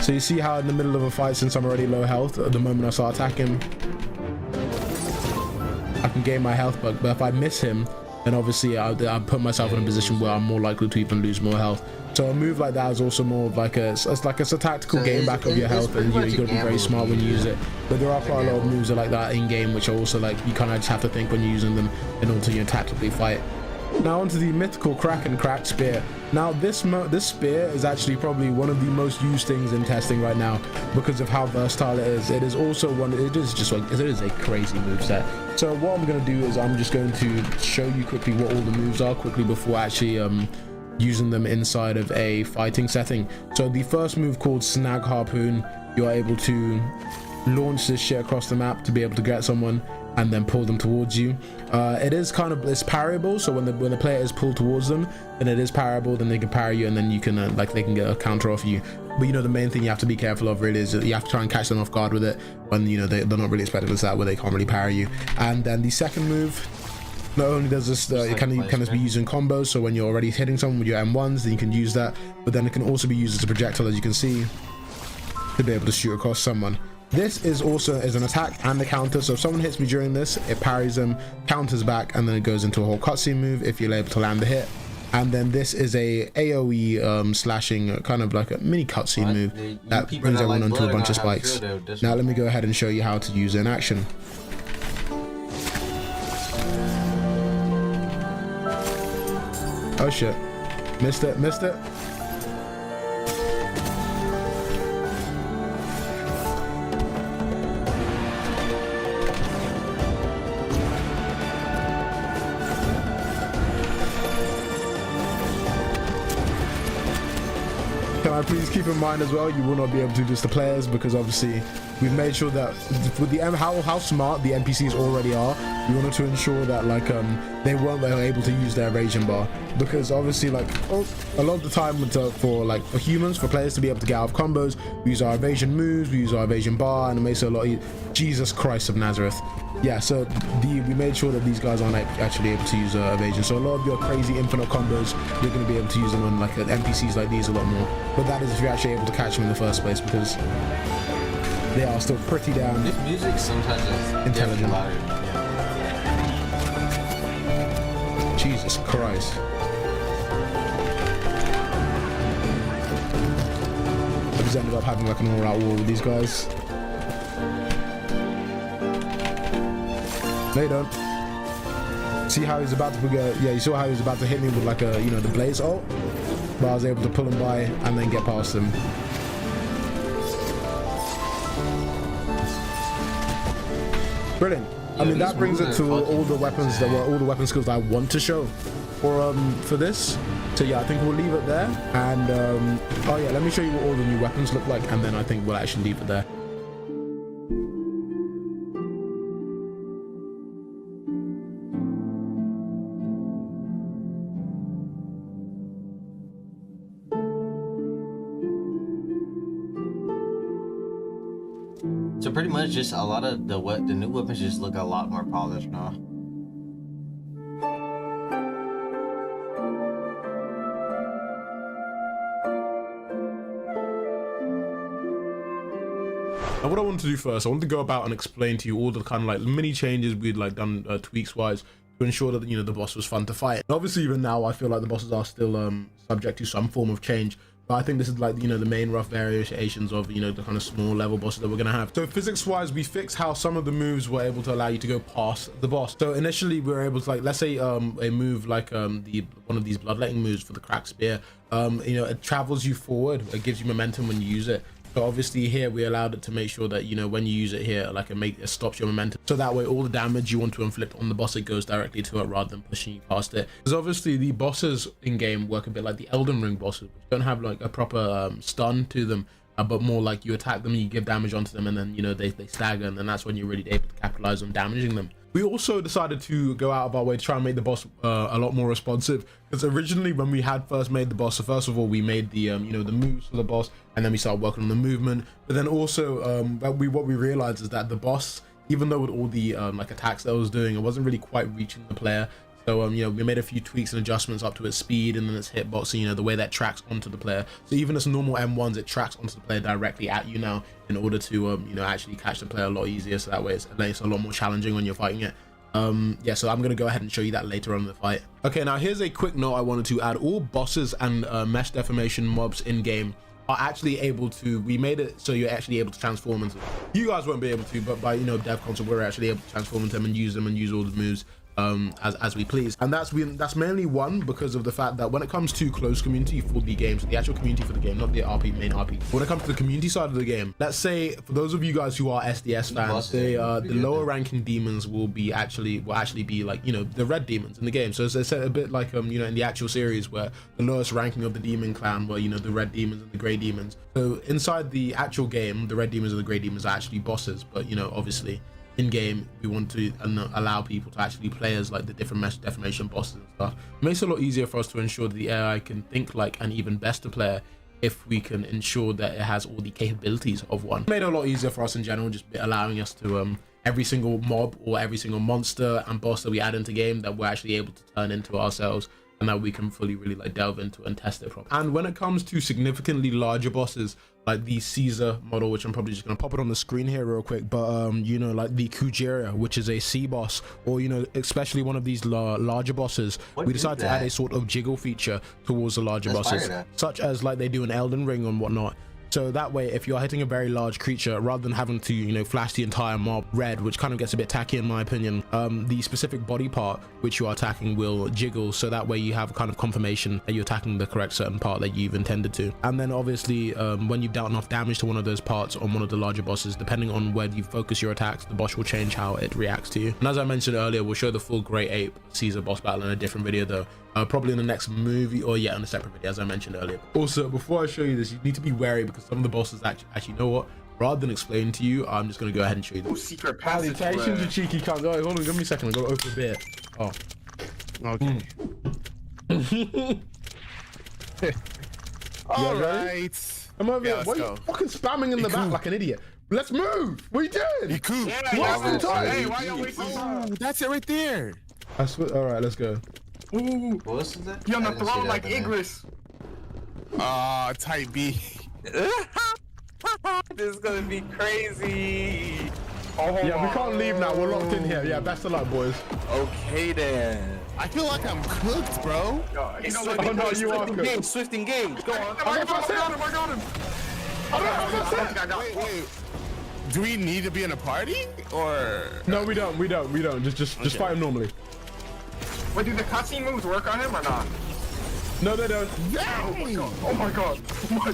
So you see how in the middle of a fight, since I'm already low health, at the moment I start attacking, I can gain my health back, but if I miss him, then obviously I put myself in a position where I'm more likely to even lose more health. So a move like that is also more of like it's a tactical gain back of your health, and you gotta be very smart when you use it. But there are quite a lot of moves like that in game, which are also like you kind of just have to think when you're using them in order to tactically fight. Now onto the mythical Kraken Cracked Spear. Now this spear is actually probably one of the most used things in testing right now because of how versatile it is. It is also it is a crazy moveset. So what I'm gonna do is I'm just going to show you quickly what all the moves are quickly before actually using them inside of a fighting setting. So the first move, called Snag Harpoon, you're able to launch this shit across the map to be able to get someone and then pull them towards you. It is kind of, it's parryable, so when the player is pulled towards them, then it is parryable, then they can parry you, and then you can like they can get a counter off you. But you know, the main thing you have to be careful of really is that you have to try and catch them off guard with it when, you know, they're not really expecting this out where they can't really parry you. And then the second move, not only does this it can be used in combos, so when you're already hitting someone with your M1s, then you can use that, but then it can also be used as a projectile, as you can see, to be able to shoot across someone. This is also an attack and a counter, so if someone hits me during this, it parries them, counters back, and then it goes into a whole cutscene move if you're able to land the hit. And then this is a AoE slashing, kind of like a mini cutscene move that brings everyone onto a bunch of spikes. Now let me go ahead and show you how to use it in action. Oh shit, missed it. Can I please keep in mind as well, you will not be able to do this to players, because obviously we've made sure that with the how smart the NPCs already are, we wanted to ensure that like they weren't able to use their evasion bar, because obviously like a lot of the time for humans, for players to be able to get out of combos, we use our evasion moves, we use our evasion bar, and it makes it a lot easier. Jesus Christ of Nazareth. Yeah, so we made sure that these guys aren't actually able to use evasion, so a lot of your crazy infinite combos, you're going to be able to use them on like NPCs like these a lot more, but that is if you're actually able to catch them in the first place, because they are still pretty damn This music sometimes is intelligent. louder. Yeah. Jesus Christ. I just ended up having like an all-out war with these guys. No, you don't. See how he's about to yeah, you saw how he was about to hit me with like a, you know, the blaze ult, but I was able to pull him by and then get past him. Brilliant. I mean, that brings it to all the weapons all the weapon skills that I want to show for this. So yeah, I think we'll leave it there. And oh yeah, let me show you what all the new weapons look like, and then I think we'll actually leave it there. So pretty much just a lot of the new weapons just look a lot more polished now. Now what I want to do first, I want to go about and explain to you all the kind of like mini changes we'd like done tweaks wise to ensure that, you know, the boss was fun to fight. And obviously even now I feel like the bosses are still subject to some form of change. But I think this is like, you know, the main rough variations of, you know, the kind of small level bosses that we're gonna have. So physics wise, we fixed how some of the moves were able to allow you to go past the boss. So initially we were able to, like, let's say a move like one of these bloodletting moves for the crack spear, you know, it travels you forward, it gives you momentum when you use it. So obviously here we allowed it to make sure that, you know, when you use it here, like it stops your momentum, so that way all the damage you want to inflict on the boss, it goes directly to it rather than pushing you past it. Because obviously the bosses in game work a bit like the Elden Ring bosses, which don't have like a proper stun to them, but more like you attack them and you give damage onto them, and then, you know, they stagger, and then that's when you're really able to capitalize on damaging them. We also decided to go out of our way to try and make the boss a lot more responsive, because originally when we had first made the boss, so first of all we made the you know, the moves for the boss, and then we started working on the movement. But then also what we realized is that the boss, even though with all the like attacks that I was doing, it wasn't really quite reaching the player. So you know, we made a few tweaks and adjustments up to its speed and then its hitbox, you know, the way that tracks onto the player. So even as normal M1s, it tracks onto the player directly at you now, in order to you know, actually catch the player a lot easier, so that way it's a lot more challenging when you're fighting it. Yeah, so I'm gonna go ahead and show you that later on in the fight. Okay, now here's a quick note I wanted to add. All bosses and mesh deformation mobs in game are actually able to, we made it so you're actually able to transform into them. You guys won't be able to, but by, you know, dev console, we're actually able to transform into them and use all the moves. as we please. And that's mainly one because of the fact that when it comes to closed community for the games, the actual community for the game, not the main RP, when it comes to the community side of the game, let's say for those of you guys who are SDS fans, the lower ranking demons will actually be like, you know, the red demons in the game. So it's a bit like you know, in the actual series where the lowest ranking of the demon clan were, you know, the red demons and the gray demons. So inside the actual game, the red demons and the gray demons are actually bosses, but you know, obviously in game we want to allow people to actually play as like the different mesh defamation bosses and stuff. It makes it a lot easier for us to ensure that the AI can think like an even better player if we can ensure that it has all the capabilities of one. It made it a lot easier for us in general, just allowing us to every single mob or every single monster and boss that we add into game that we're actually able to turn into ourselves, and that we can fully really like delve into and test it properly. And when it comes to significantly larger bosses like the Caesar model, which I'm probably just gonna pop it on the screen here real quick, but you know, like the Kujira, which is a sea boss, or you know, especially one of these larger bosses, we decided to add a sort of jiggle feature towards the larger bosses, such as like they do in Elden Ring and whatnot. So that way, if you're hitting a very large creature, rather than having to, you know, flash the entire mob red, which kind of gets a bit tacky in my opinion, the specific body part which you are attacking will jiggle, so that way you have a kind of confirmation that you're attacking the correct certain part that you've intended to. And then obviously, when you've dealt enough damage to one of those parts on one of the larger bosses, depending on where you focus your attacks, the boss will change how it reacts to you. And as I mentioned earlier, we'll show the full Great Ape Caesar boss battle in a different video though. Probably in the next movie, or yeah, in a separate video, as I mentioned earlier. Also, before I show you this, you need to be wary because some of the bosses actually, you know what? Rather than explain to you, I'm just gonna go ahead and show you. Secret passage. Salutations, you cheeky cunt. Oh, hold on, give me a second. I gotta open a beer. Oh, okay. All right. I'm over here. Why are you fucking spamming in the back like an idiot? Let's move. What are you doing? You cool. Hey, why you wasting time? That's it right there. I swear. All right, let's go. Ooh. What was that? You're on the throne like Igris. Type B. This is gonna be crazy. Oh, yeah, we can't leave now. We're locked in here. Yeah, best of luck, boys. Okay then. I feel like I'm cooked, bro. Oh no, you are good. Swift engage. Go on. I got him. I don't know. Wait. Do we need to be in a party or? No, we don't. Just fight him normally. Wait, do the cutscene moves work on him or not? No, they don't. Oh my god.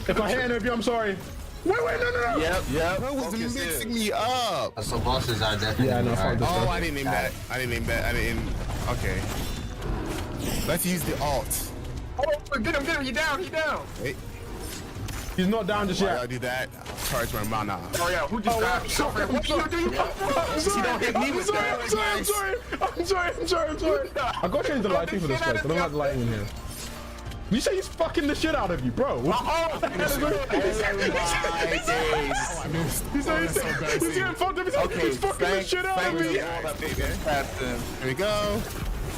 If I hit any of you, I'm sorry. Wait, no. Yep. Bro was mixing me up. So bosses are definitely. Yeah, no, fuck this. Oh, I didn't name that. Okay. Let's use the alt. Oh, get him. He down. Wait. He's not down just yet. I'll do that. Charge my mana. Oh yeah, who just grabbed me? What are you doing? I'm sorry. I gotta change the lighting for this place. I don't like the lighting in here. You say he's fucking the shit out of you, bro. He's getting fucked up. He's fucking the shit out of me. Here we go.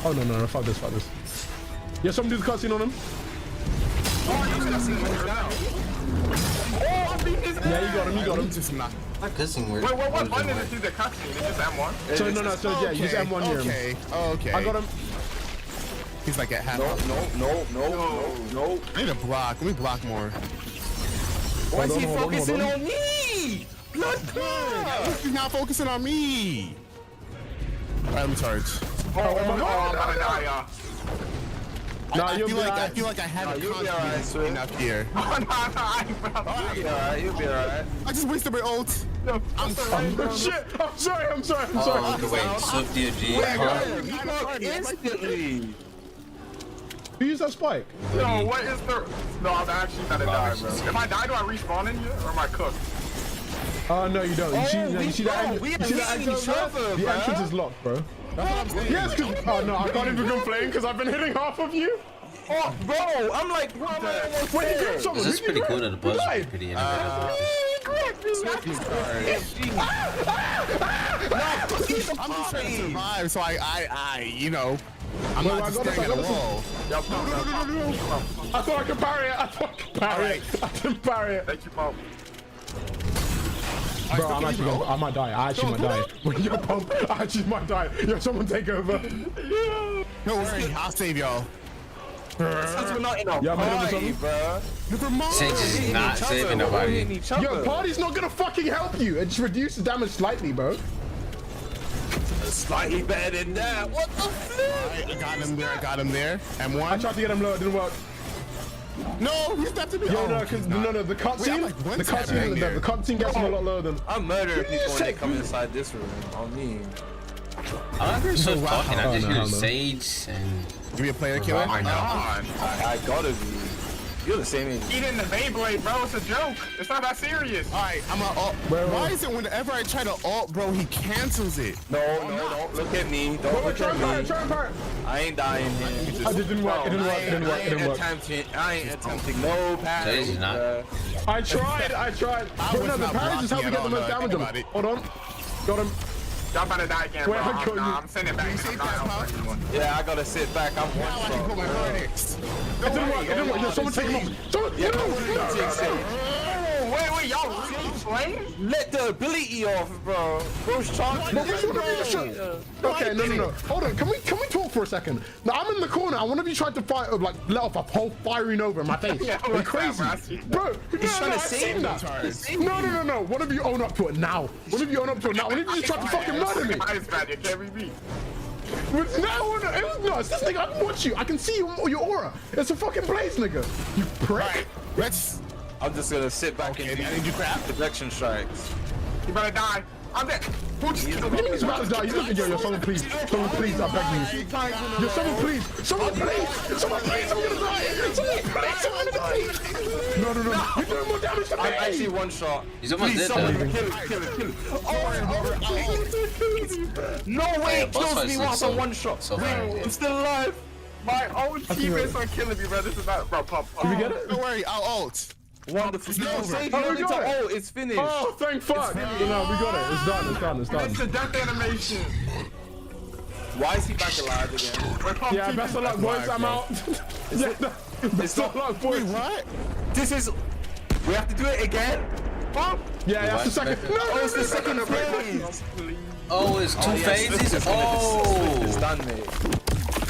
Oh no, fuck this. Yeah, someone do the cutscene on him. Yeah, you got him. Just not. That cutscene works. Wait, what button is it through the cutscene? It's just M1? So no, yeah, use M1 here. Okay. Okay. I got him. He's like at half. No. I need to block. Let me block more. Why is he focusing on me? He's not focusing on me. All right, let me charge. I'm gonna die. No, I feel like I haven't confidence enough here. You'll be alright. I just wasted my ult. I'm sorry. Oh, wait, Swift DFG. Instantly. Who used that spike? No, what is the? No, I'm actually gonna die, bro. If I die, do I respawn in here or am I cooked? No, you don't. You see that entrance? The entrance is locked, bro. Yes, because I can't even complain because I've been hitting half of you. Oh, bro, I'm like, bro, This is pretty cool that the buzz is pretty innovative. I'm just trying to survive, so I you know, I'm not just staring at a wall. I thought I could parry it. I can parry it. Thank you, Pump. Bro, I might die. I actually might die. When you pump, I actually might die. Yo, someone take over. Don't worry, I'll save y'all. Since we're not in a party, bro. Sage is not saving nobody. Yo, party's not gonna fucking help you. It just reduces damage slightly, bro. Slightly better than that. What the flip? I got him there. I got him there. I M1. tried to get him low, it didn't work. No, he's not to be. Yo, no, because no, the cutscene, like one the cutscene, tap the cutscene gets him a lot lower than. I'm murdering people when they take- come inside this room. On me. I never started talking. I just no, hear no. Sage and. Give me a player killer. I know. I gotta be. You're the same age. Eat in the Beyblade, bro. It's a joke. It's not that serious. All right, I'm a alt. Why is it whenever I try to alt, bro, he cancels it? No, don't look at me. Don't look Try at and parry, me. try and parry. I ain't dying here. It didn't work, it didn't work, it didn't work, it didn't work. I ain't attempting no parry. Sage is not. I tried. But was no, the not parries is how we blocking get the at most all, damage think on about him. it. Hold on. Got him. Y'all about to die again, Wait, bro. I got you. I'm sending it back. see I'm that, not huh? out for anyone. Yeah, I gotta sit back. I'm Now I can put my one shot. verdicts. It didn't work, it didn't work. Yo, someone take him off. Someone, Wait, y'all really playing? Let the ability off, bro. Bro's charging. No, which one of you just shot? Okay, no. Hold on. Can we talk for a second? Now I'm in the corner. I one of you tried to fight, like let off a whole firing over in my face. Yeah, Are you crazy, bro? He's trying to I've save seen me. that. No. One of you own up to it now. One of you own up to it now. One of you just tried to fucking murder me. Ice magic, can't be beat. No, it's this nigga. I can watch you. I can see your aura. It's a fucking blaze, nigga. You prick. Right, let's. I'm just gonna sit back Okay, and I need you crap. projection strikes. You better die. I'm dead. What do you mean he's about to die? Yo, someone please, I beg you. Yo, someone please, I'm gonna die. Someone please. No. You're doing more damage to me. I'm actually one shot. He's almost Please, dead someone though. kill it. No way, it boss kills fights me look once so- on one shot. so far, yeah. I'm still alive. My own teammates are killing me, bro. This is not, bro. Pop. Did we get it? Don't worry, I'll alt. Wonderful. No, save Oh, you we only to got it. ult. It's finished. Oh, thank fuck. No, we got it. It's done. It's a death animation. Why is he back alive again? Yeah, best of luck, boys. I'm out. Yeah, best of luck, boys. What? This is. We have to do it again. Yeah, that's the second. No, It's the second phase. Oh, it's two phases. It's Oh. done, mate.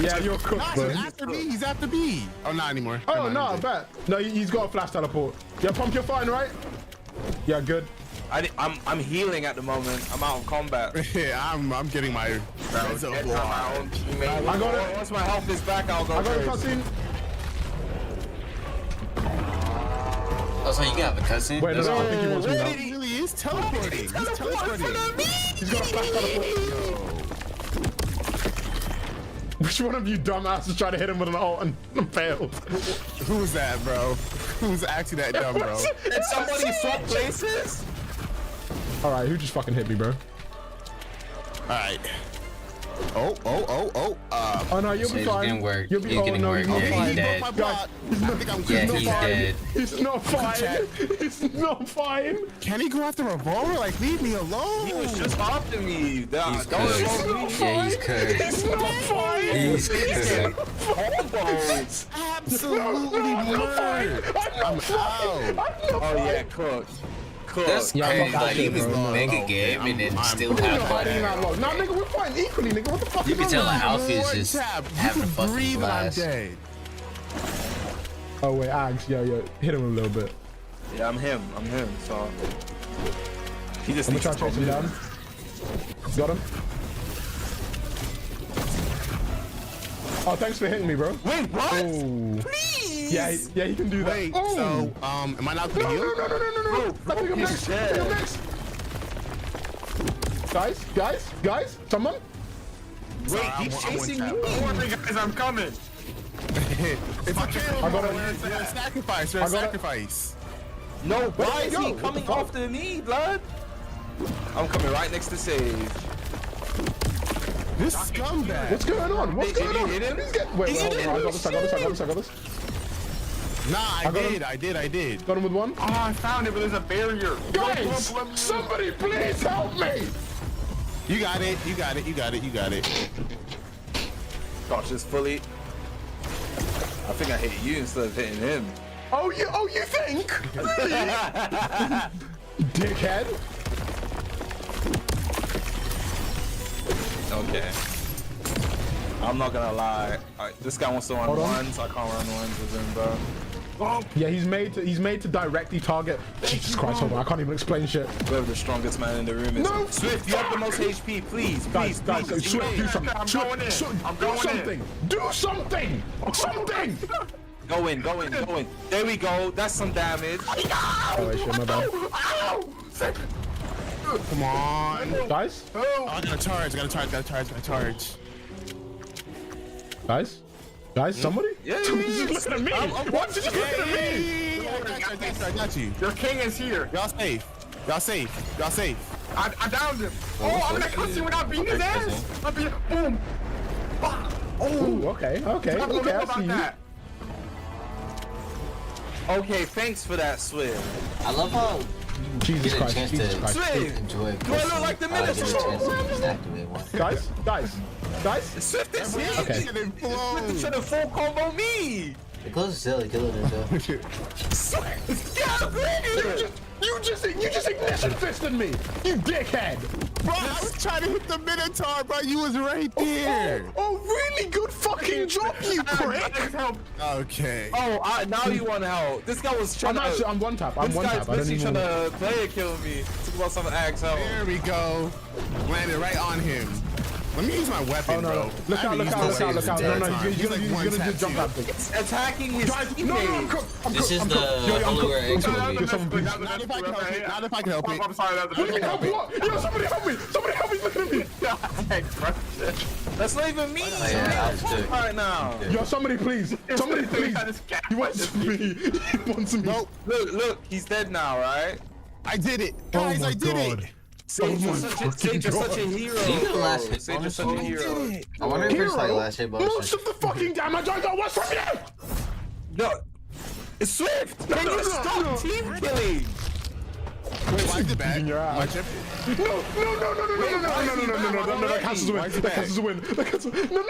Yeah, you're cooked, Nah, bro. he's after me. He's after me. Oh, not anymore. Oh, Never no, I mind. bet. No, he's got a flash teleport. Yeah, Pump, you're fine, right? Yeah, good. I'm healing at the moment. I'm out of combat. Yeah, I'm getting my. That's not my own teammate. I got it. Once my health is back, I'll go. I got the crazy. cutscene. Oh, so you can have a cutscene? Wait, no, I think he wants me now. He really is teleporting. He's teleporting. He's got a flash teleport. Which one of you dumbasses tried to hit him with an ult and failed? Who's that, bro? Who's actually that dumb, bro? Did somebody swap places? All right, who just fucking hit me, bro? All right. Oh. Oh no, you'll be Sage fine. didn't work. You'll be. He's Oh getting no, work. he's not Yeah, fine. he's dead. My block. I think I'm Yeah, good. he's fine. dead. He's not fine. He's not fine. Can he go after a revolver? Like, leave me alone. He was just after me. He's Don't cursed. slow me. Yeah, he's cursed. He's not fine. He's cursed. Combos. Absolutely murdered. I'm out. Oh yeah, cooked. That's Yeah, crazy. I'm Like, you bro. can make a game and then still You're have hiding in that fun. log. Nah, nigga, we're fighting equally, nigga. What the fuck You is can tell wrong like with you? Alfie is One just tap. having a You can fucking breathe and I'm blast. dead. Oh wait, Ags, yo, hit him a little bit. Yeah, I'm him. So he just I'm needs gonna try to to chase him down. Got him. Oh, thanks for hitting me, bro. Wait, what? Oh. Please. Yeah, he can do that. Wait, oh. so, am I not gonna heal? No. I think I'm next. I think I'm next. Guys, someone? Wait, I'm he's one chasing tap. me. Don't worry, guys, I'm coming. It's a kill. I got it. You're a sacrifice. You're a I got it. sacrifice. No, why Where'd is he go? he What the coming fuck? after me, blood? I'm coming right next to Sage. This scumbag. What's going on? What's Did going you on? hit him? Wait, Did you hold on. hit I got him? this. Nah, I got him. I did. Got him with one. Oh, I found it, but there's a barrier. Guys, somebody please help me. You got it. Gosh, it's fully. I think I hit you instead of hitting him. Oh, you think? Really? Dickhead. Okay. I'm not gonna lie. This guy wants to run Hold on. ones. I can't run ones with him, bro. Yeah, he's made to directly target. Jesus Christ, hold on, I can't even explain shit. Whoever the strongest man in the room is. No! Swift, you have the most HP, please, Guys, please. Swift, do something. I'm going in. I'm Do going something. Do something. Something. Go in. There we go. That's some damage. Oh, wait, shit, my bad. Come on. Guys? Oh, I gotta charge. Guys, somebody? Yeah, Somebody's just looking at me. What's just looking at me? I got you. Your king is here. Y'all safe. I downed him. Oh, I'm gonna cut you without beating his ass. I'll be boom. Bah. Ooh, okay, I see you. Okay, thanks for that, Swift. I love how Jesus get a Christ, chance Jesus to Christ. Swift, enjoy. do I look like the Get a chance Minotaur? to just activate one. Guys? Swift is here. Okay. Swift is trying to full combo me. The closest silly killer ninja. Get out of here. You just ignition fisted me, you dickhead! Bro, I was trying to hit the Minotaur, bro. You was right there. Oh, really good fucking job, you prick! Okay. Oh, now you want help. This guy was trying to. I'm one tap. This guy's basically trying to player kill me. Talk about some axe help. There we go. Landed right on him. Let me use my weapon, Oh no! bro. Look out! No, he's gonna do the jump grab thing. Attacking his teammate. No, This is the only where it can be. Not if I can help it. I'm sorry. Help what? Yo, somebody help me! Somebody help me! Look at me! That's not even me. yeah, Somebody right now. Yo, somebody please! Somebody please! He wants me! He wants me! Nope. Look, he's dead now, right? I did it, guys. I did it. Sage, you're such a hero. Do you get a last hit Sage, you're bonus? such a hero. I wonder if there's like last hit bonus. Most of the fucking damage I got was from you! No, it's Swift. Can you stop team killing? Wait, why is it bad? Your ass. No! That cancels the win. That cancels the win. No.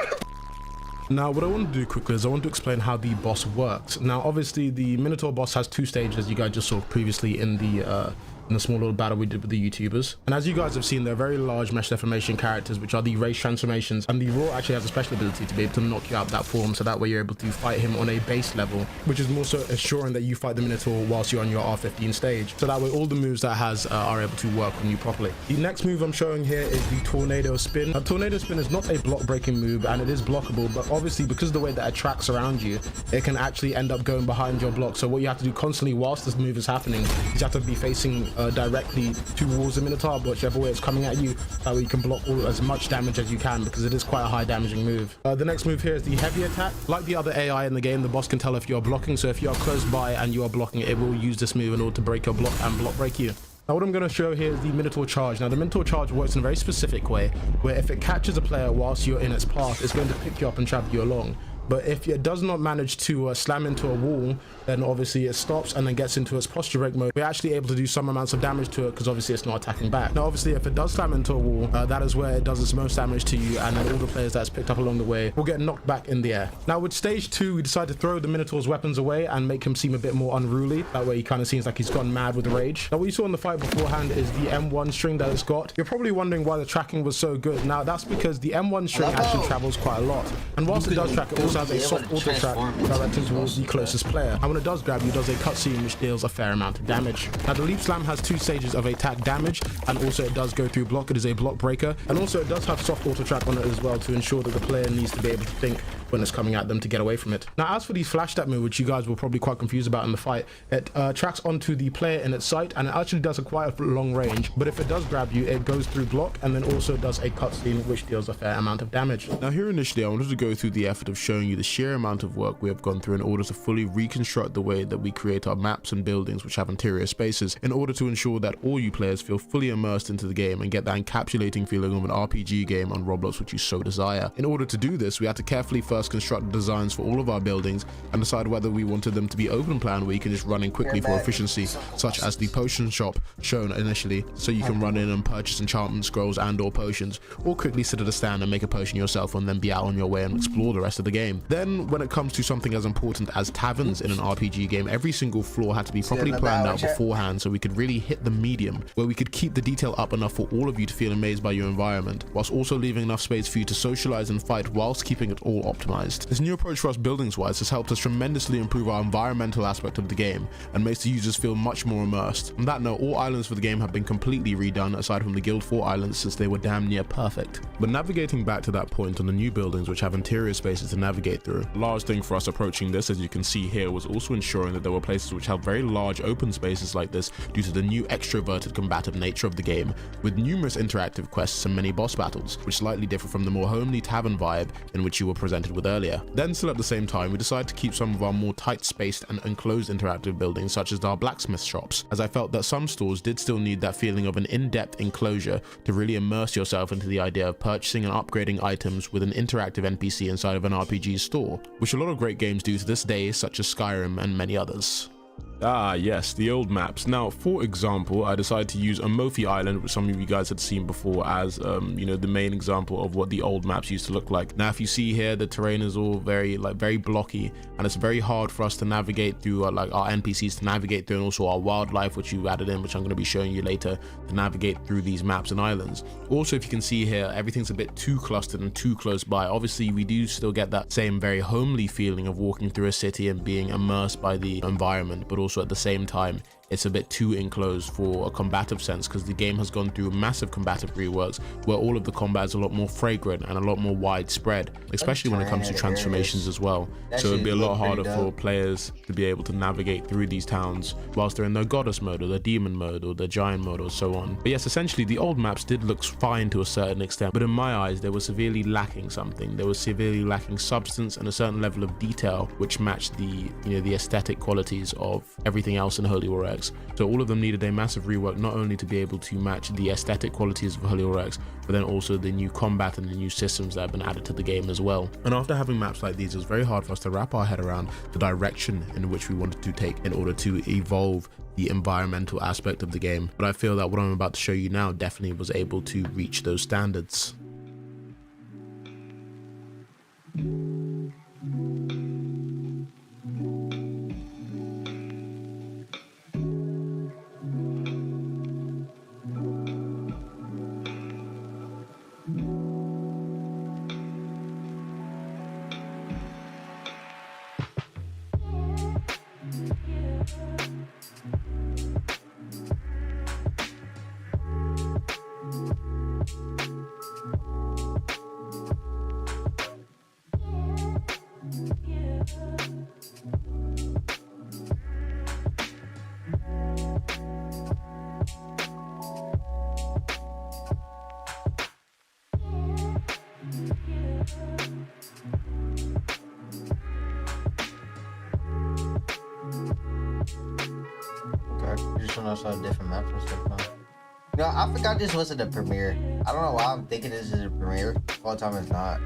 Now, what I want to do quickly is I want to explain how the boss works. Now, obviously, the Minotaur boss has two stages. You guys just saw previously in the small little battle we did with the YouTubers. And as you guys have seen, they're very large mesh deformation characters, which are the race transformations. And the Raw actually has a special ability to be able to knock you out that form, so that way you're able to fight him on a base level, which is more so assuring that you fight the Minotaur whilst you're on your R15 stage. So that way all the moves that it has are able to work on you properly. The next move I'm showing here is the Tornado Spin. A Tornado Spin is not a block breaking move, and it is blockable, but obviously because of the way that it tracks around you, it can actually end up going behind your block. So what you have to do constantly whilst this move is happening is you have to be facing directly towards the Minotaur, whichever way it's coming at you, that way you can block as much damage as you can, because it is quite a high damaging move. The next move here is the Heavy Attack. Like the other AI in the game, the boss can tell if you're blocking, so if you are close by and you are blocking, it will use this move in order to break your block and block break you. Now what I'm going to show here is the Minotaur Charge. Now the Minotaur Charge works in a very specific way, where if it catches a player whilst you're in its path, it's going to pick you up and travel you along. But if it does not manage to slam into a wall, then obviously it stops and then gets into its posture break mode. We're actually able to do some amounts of damage to it because obviously it's not attacking back. Now obviously if it does slam into a wall, that is where it does its most damage to you, and then all the players that's picked up along the way will get knocked back in the air. Now with stage 2, we decide to throw the Minotaur's weapons away and make him seem a bit more unruly. That way he kind of seems like he's gone mad with rage. Now what you saw in the fight beforehand is the M1 string that it's got. You're probably wondering why the tracking was so good. Now that's because the M1 string actually travels quite a lot, and whilst it does track, it also has a soft auto track directed towards the closest player, and when it does grab you, it does a cutscene which deals a fair amount of damage. Now the Leap Slam has 2 stages of attack damage, and also it does go through block. It is a block breaker, and also it does have soft auto track on it as well to ensure that the player needs to be able to think when it's coming at them to get away from it. Now as for the flash step move, which you guys were probably quite confused about in the fight, it tracks onto the player in its sight, and it actually does a quite a long range, but if it does grab you, it goes through block and then also does a cutscene which deals a fair amount of damage. Now here initially I wanted to go through the effort of showing you the sheer amount of work we have gone through in order to fully reconstruct the way that we create our maps and buildings which have interior spaces, in order to ensure that all you players feel fully immersed into the game and get that encapsulating feeling of an RPG game on Roblox which you so desire. In order to do this, we had to carefully first construct the designs for all of our buildings and decide whether we wanted them to be open plan where you can just run in quickly for efficiency, such as the potion shop shown initially, so you can run in and purchase enchantment scrolls and or potions, or quickly sit at a stand and make a potion yourself and then be out on your way and explore the rest of the game. game. Then when it comes to something as important as taverns in an RPG game, every single floor had to be properly planned out beforehand so we could really hit the medium where we could keep the detail up enough for all of you to feel amazed by your environment, whilst also leaving enough space for you to socialize and fight whilst keeping it all optimized. This new approach for us buildings wise has helped us tremendously improve our environmental aspect of the game and makes the users feel much more immersed. On that note, all islands for the game have been completely redone aside from the Guild 4 islands, since they were damn near perfect. But navigating back to that point on the new buildings which have interior spaces to navigate through, a large thing for us approaching this, as you can see here, was also ensuring that there were places which have very large open spaces like this due to the new extroverted combative nature of the game, with numerous interactive quests and many boss battles, which slightly differ from the more homely tavern vibe in which you were presented with earlier. Then still at the same time, we decided to keep some of our more tight-spaced and enclosed interactive buildings such as our blacksmith shops, as I felt that some stores did still need that feeling of an in-depth enclosure to really immerse yourself into the idea of purchasing and upgrading items with an interactive NPC inside of an RPG store, which a lot of great games do to this day, such as Skyrim and many others. Ah yes, the old maps. Now, for example, I decided to use Amalfi Island, which some of you guys had seen before, as you know, the main example of what the old maps used to look like. Now, if you see here, the terrain is all very blocky, and it's very hard for us to navigate through, like our NPCs to navigate through, and also our wildlife, which you added in, which I'm going to be showing you later, to navigate through these maps and islands. Also, if you can see here, everything's a bit too clustered and too close by. Obviously, we do still get that same very homely feeling of walking through a city and being immersed by the environment, but also at the same time it's a bit too enclosed for a combative sense, because the game has gone through massive combative reworks where all of the combat is a lot more fragrant and a lot more widespread, especially when it comes to transformations as well. So it'd be a lot harder for players to be able to navigate through these towns whilst they're in their goddess mode or their demon mode or their giant mode or so on. But yes, essentially the old maps did look fine to a certain extent, but in my eyes they were severely lacking something. They were severely lacking substance and a certain level of detail which matched the the aesthetic qualities of everything else in Holy War X. So all of them needed a massive rework, not only to be able to match the aesthetic qualities of Holy War X, but then also the new combat and the new systems that have been added to the game as well. And after having maps like these, it was very hard for us to wrap our head around the direction in which we wanted to take in order to evolve the environmental aspect of the game. But I feel that what I'm about to show you now definitely was able to reach those standards. Also different maps and stuff. No, I forgot this wasn't a premiere. I don't know why I'm thinking this is a premiere all the time. It's not.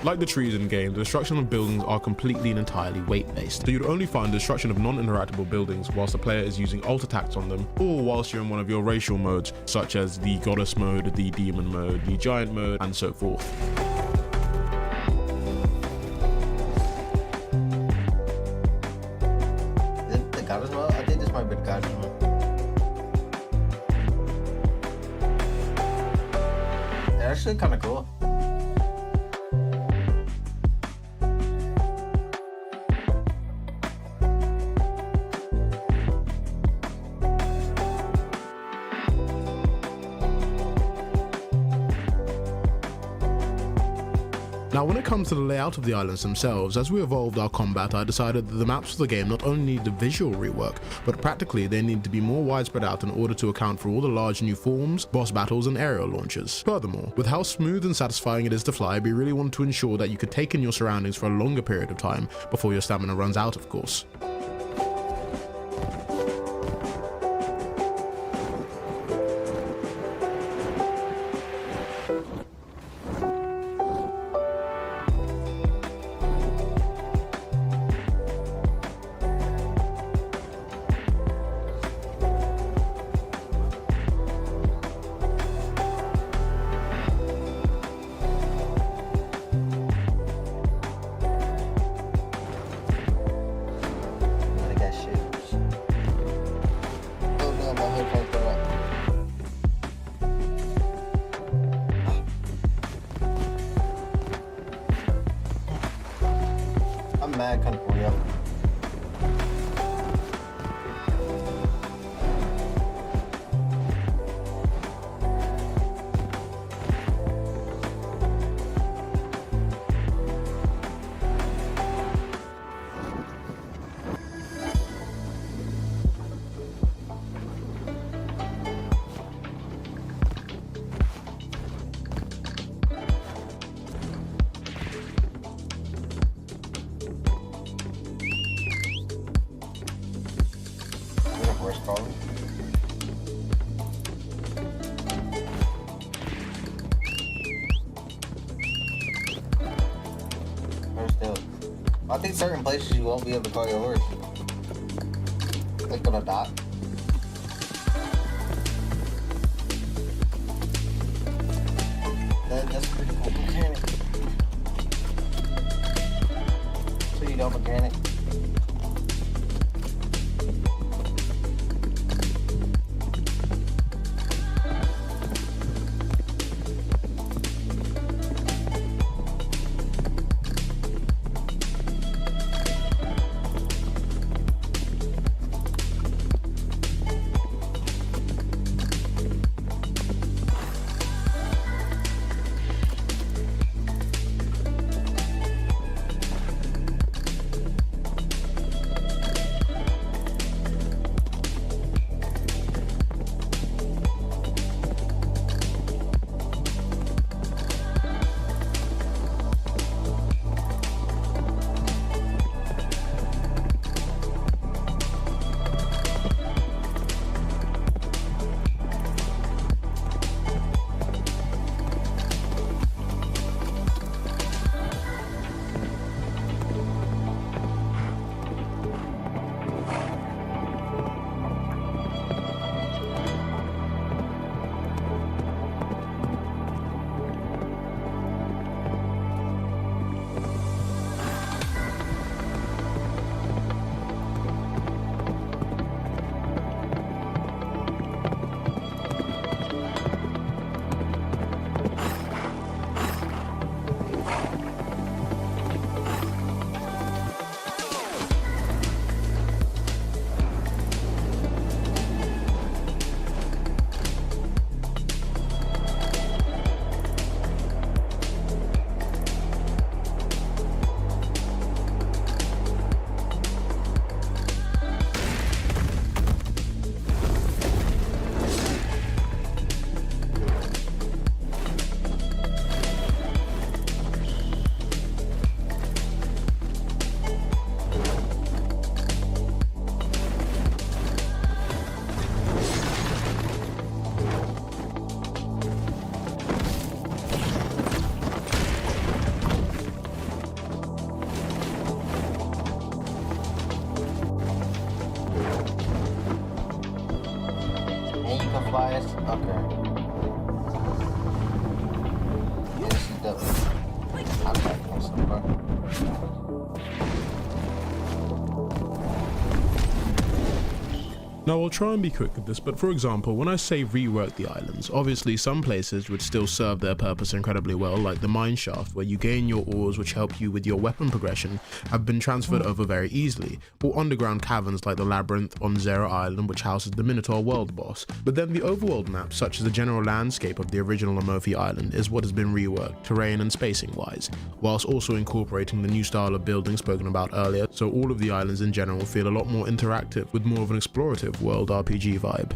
Like the trees in games, the destruction of buildings are completely and entirely weight-based. So you'd only find destruction of non-interactable buildings whilst the player is using alt attacks on them, or whilst you're in one of your racial modes, such as the goddess mode, the demon mode, the giant mode, and so forth. Is it the goddess mode? I think this might be the goddess mode. They're actually kind of cool. Now, when it comes to the layout of the islands themselves, as we evolved our combat, I decided that the maps of the game not only need a visual rework, but practically they need to be more widespread out in order to account for all the large new forms, boss battles, and aerial launches. Furthermore, with how smooth and satisfying it is to fly, we really wanted to ensure that you could take in your surroundings for a longer period of time, before your stamina runs out, of course. I got shoes. Oh no, my headphones fell out. I'm mad kind of for you. Where's calling? Where's still? I think certain places you won't be able to call your horse. Click on a dot. That's pretty cool mechanic. So you know mechanic. Now I'll try and be quick with this, but for example, when I say rework the islands, obviously some places would still serve their purpose incredibly well, like the mine shaft, where you gain your ores which help you with your weapon progression, have been transferred over very easily, or underground caverns like the labyrinth on Zero Island, which houses the Minotaur world boss. But then the overworld maps, such as the general landscape of the original MOVIEEEE Island, is what has been reworked, terrain and spacing wise, whilst also incorporating the new style of building spoken about earlier, so all of the islands in general feel a lot more interactive, with more of an explorative world RPG vibe.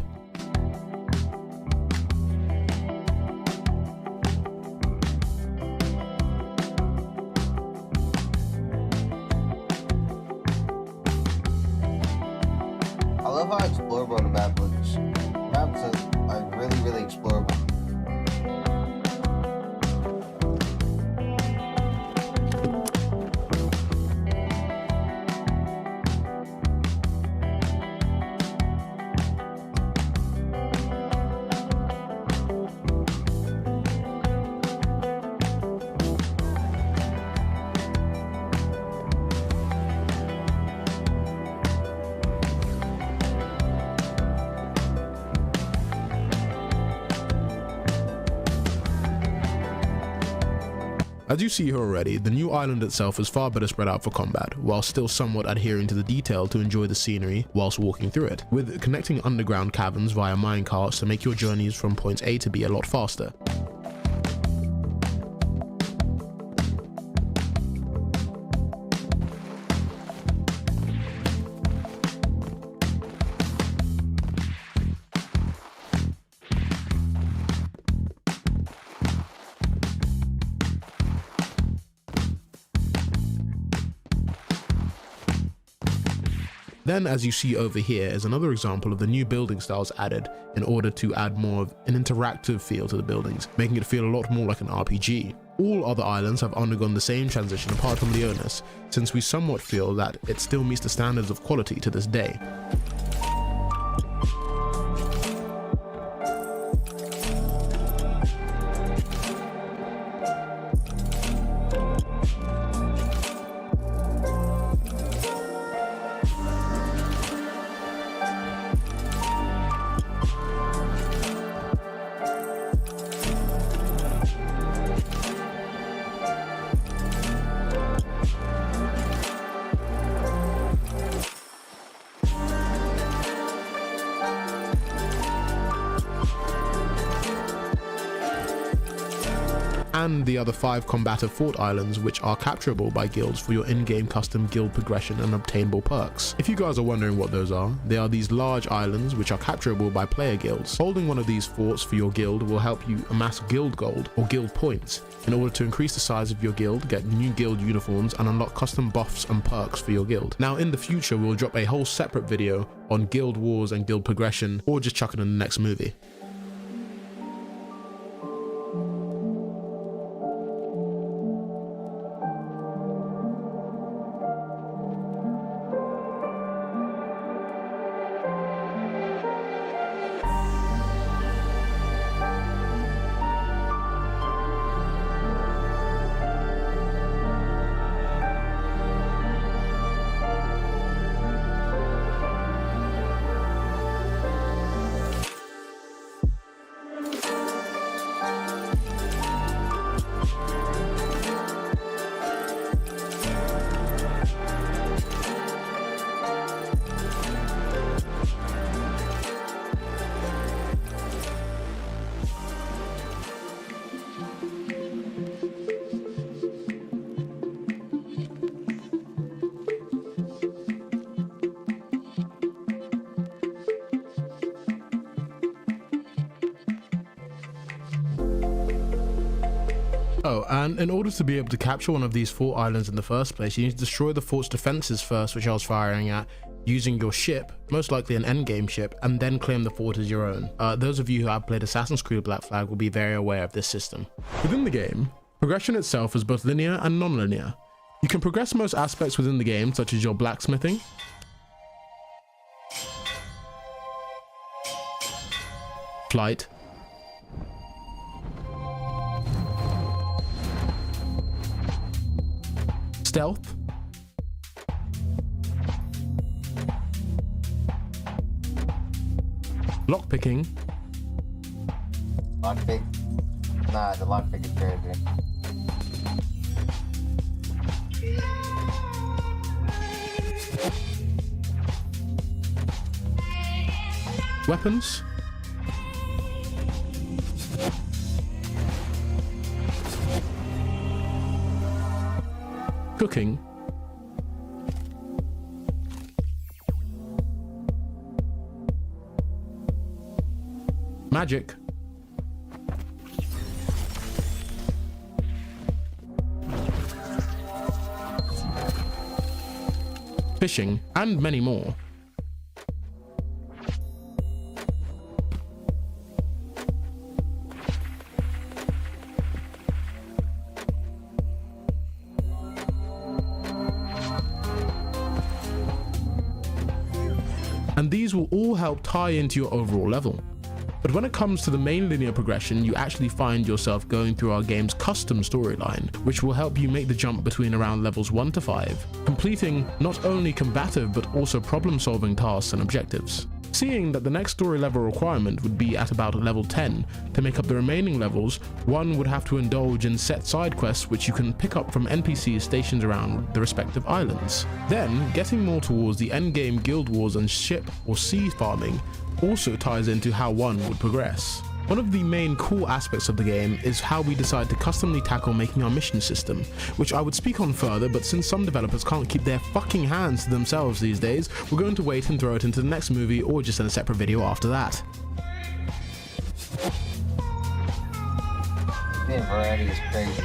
I love how explorable the map looks. Maps are really, really explorable. As you see here already, the new island itself is far better spread out for combat, while still somewhat adhering to the detail to enjoy the scenery whilst walking through it, with connecting underground caverns via minecarts to make your journeys from points A to B a lot faster. Then, as you see over here, is another example of the new building styles added in order to add more of an interactive feel to the buildings, making it feel a lot more like an RPG. All other islands have undergone the same transition apart from Leonis, since we somewhat feel that it still meets the standards of quality to this day. And the other 5 combative fort islands, which are capturable by guilds for your in-game custom guild progression and obtainable perks. If you guys are wondering what those are, they are these large islands which are capturable by player guilds. Holding one of these forts for your guild will help you amass guild gold or guild points in order to increase the size of your guild, get new guild uniforms and unlock custom buffs and perks for your guild. Now in the future we'll drop a whole separate video on guild wars and guild progression, or just chuck it in the next movie. Oh, and in order to be able to capture one of these fort islands in the first place, you need to destroy the fort's defenses first, which I was firing at, using your ship, most likely an endgame ship, and then claim the fort as your own. Those of you who have played Assassin's Creed Black Flag will be very aware of this system. Within the game, progression itself is both linear and non-linear. You can progress most aspects within the game, such as your blacksmithing, flight, stealth, Lockpicking. Lockpick. Nah, the lockpick is crazy. Weapons. Cooking. Magic. Fishing, and many more. And these will all help tie into your overall level. But when it comes to the main linear progression, you actually find yourself going through our game's custom storyline, which will help you make the jump between around levels 1 to 5, completing not only combative but also problem-solving tasks and objectives. Seeing that the next story level requirement would be at about level 10, to make up the remaining levels, one would have to indulge in set side quests which you can pick up from NPCs stationed around the respective islands. Then, getting more towards the endgame guild wars and ship or sea farming also ties into how one would progress. One of the main cool aspects of the game is how we decide to customly tackle making our mission system, which I would speak on further, but since some developers can't keep their fucking hands to themselves these days, we're going to wait and throw it into the next movie or just in a separate video after that. The variety is crazy.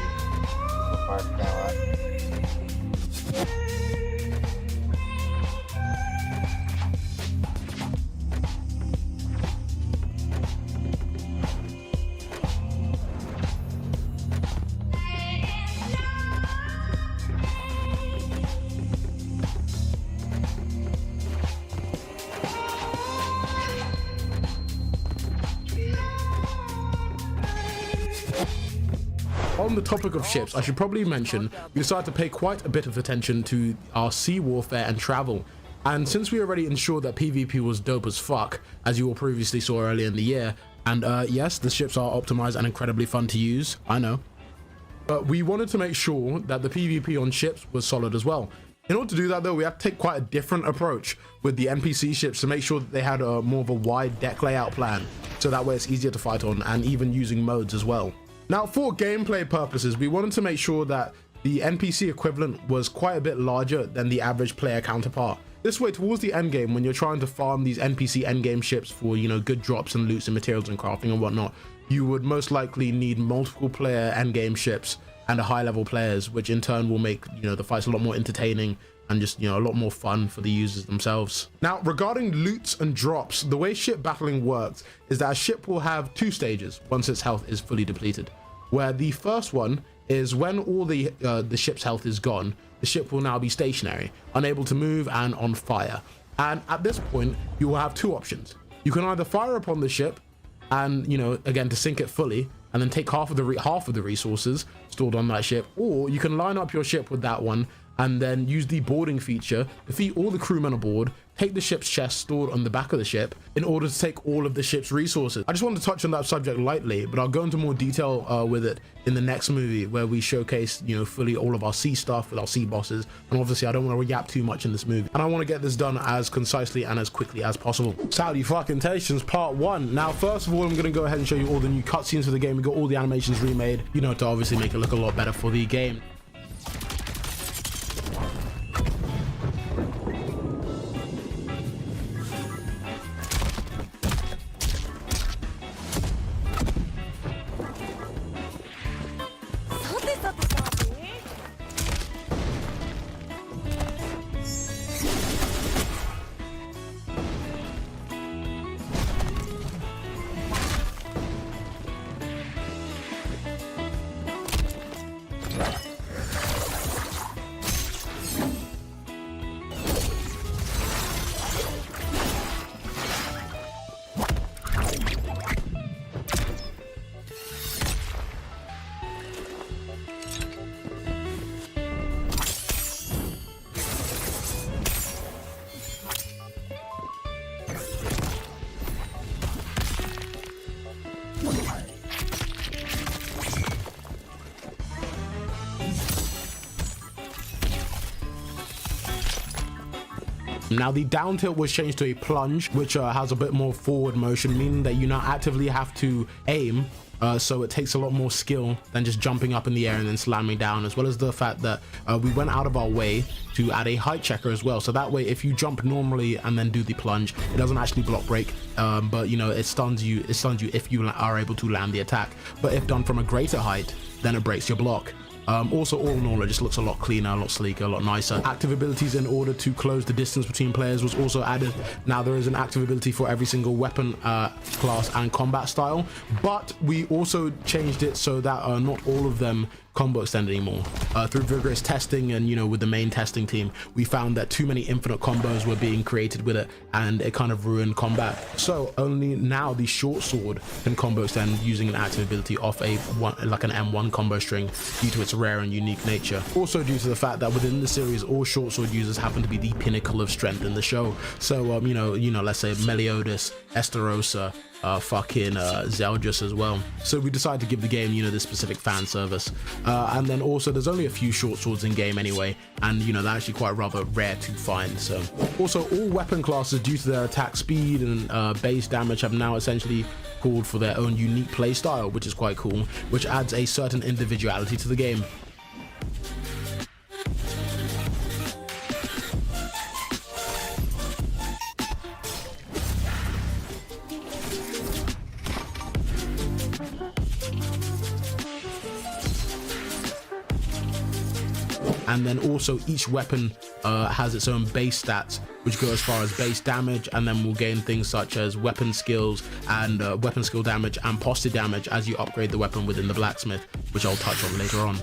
On the topic of ships, I should probably mention we decided to pay quite a bit of attention to our sea warfare and travel. And since we already ensured that PvP was dope as fuck, as you all previously saw earlier in the year, and yes, the ships are optimized and incredibly fun to use, I know. But we wanted to make sure that the PvP on ships was solid as well. In order to do that though, we had to take quite a different approach with the NPC ships to make sure that they had a more of a wide deck layout plan, so that way it's easier to fight on, and even using modes as well. Now, for gameplay purposes, we wanted to make sure that the NPC equivalent was quite a bit larger than the average player counterpart. This way, towards the end game, when you're trying to farm these NPC endgame ships for, you know, good drops and loots and materials and crafting and whatnot, you would most likely need multiple player endgame ships and a high level players, which in turn will make, you know, the fights a lot more entertaining and just, you know, a lot more fun for the users themselves. Now, regarding loots and drops, the way ship battling works is that a ship will have two stages once its health is fully depleted, where the first one is when all the ship's health is gone, the ship will now be stationary, unable to move and on fire. And at this point, you will have two options. You can either fire upon the ship and, you know, again, to sink it fully, and then take half of the resources stored on that ship, or you can line up your ship with that one and then use the boarding feature, defeat all the crewmen aboard, take the ship's chest stored on the back of the ship in order to take all of the ship's resources. I just wanted to touch on that subject lightly, but I'll go into more detail with it in the next movie, where we showcase, you know, fully all of our sea stuff with our sea bosses. And obviously I don't want to yap too much in this movie, and I want to get this done as concisely and as quickly as possible. Salutations part 1. Now, first of all, I'm going to go ahead and show you all the new cutscenes for the game. We got all the animations remade, you know, to obviously make it look a lot better for the game. Now the down tilt was changed to a plunge, which has a bit more forward motion, meaning that you now actively have to aim. So it takes a lot more skill than just jumping up in the air and then slamming down, as well as the fact that we went out of our way to add a height checker as well. So that way, if you jump normally and then do the plunge, it doesn't actually block break, but you know, it stuns you if you are able to land the attack. But if done from a greater height, then it breaks your block. Also, all in all, it just looks a lot cleaner, a lot sleeker, a lot nicer. Active abilities in order to close the distance between players was also added. Now there is an active ability for every single weapon class and combat style, but we also changed it so that not all of them combo extend anymore. Through vigorous testing and, you know, with the main testing team, we found that too many infinite combos were being created with it, and it kind of ruined combat. So only now the short sword can combo extend using an active ability off like an M1 combo string due to its rare and unique nature. Also due to the fact that within the series, all short sword users happen to be the pinnacle of strength in the show. So you know, let's say Meliodas, Esterosa, Zeldris as well. So we decided to give the game, you know, this specific fan service. And then also there's only a few short swords in game anyway, and you know, they're actually quite rather rare to find. So also all weapon classes, due to their attack speed and base damage, have now essentially called for their own unique play style, which is quite cool, which adds a certain individuality to the game. And then also each weapon has its own base stats, which go as far as base damage, and then we'll gain things such as weapon skills and weapon skill damage and posture damage as you upgrade the weapon within the blacksmith, which I'll touch on later on.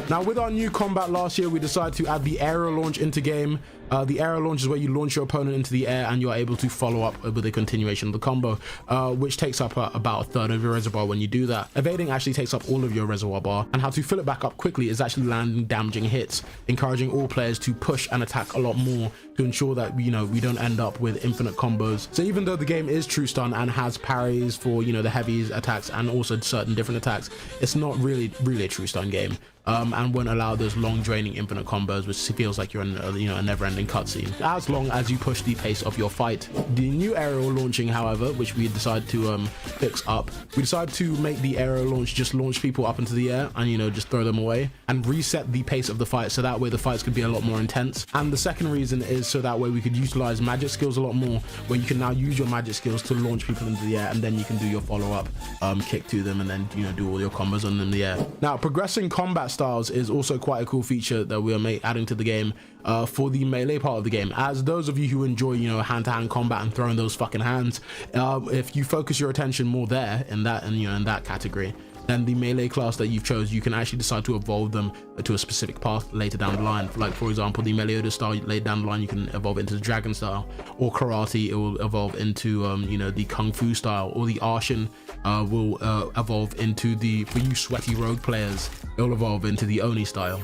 Now with our new combat last year, we decided to add the aerial launch into game. The aerial launch is where you launch your opponent into the air and you're able to follow up with a continuation of the combo, which takes up about a third of your reservoir when you do that. Evading actually takes up all of your reservoir bar, and how to fill it back up quickly is actually landing damaging hits, encouraging all players to push and attack a lot more to ensure that, you know, we don't end up with infinite combos. So even though the game is true stun and has parries for, you know, the heavies attacks and also certain different attacks, it's not really a true stun game. And won't allow those long draining infinite combos, which feels like you're in a never-ending cutscene, as long as you push the pace of your fight. The new aerial launching, however, which we decided to fix up, we decided to make the aerial launch just launch people up into the air and, you know, just throw them away, and reset the pace of the fight so that way the fights could be a lot more intense. And the second reason is so that way we could utilize magic skills a lot more, where you can now use your magic skills to launch people into the air, and then you can do your follow-up kick to them, and then, you know, do all your combos on them in the air. Now progressing combat styles is also quite a cool feature that we are adding to the game for the melee part of the game. As those of you who enjoy, you know, hand-to-hand combat and throwing those fucking hands, if you focus your attention more there in that category, then the melee class that you've chose, you can actually decide to evolve them to a specific path later down the line. Like for example, the Meliodas style later down the line, you can evolve into the dragon style, or karate, it will evolve into you know, the kung fu style, or the Arshin will evolve into the, for you sweaty rogue players, it will evolve into the Oni style.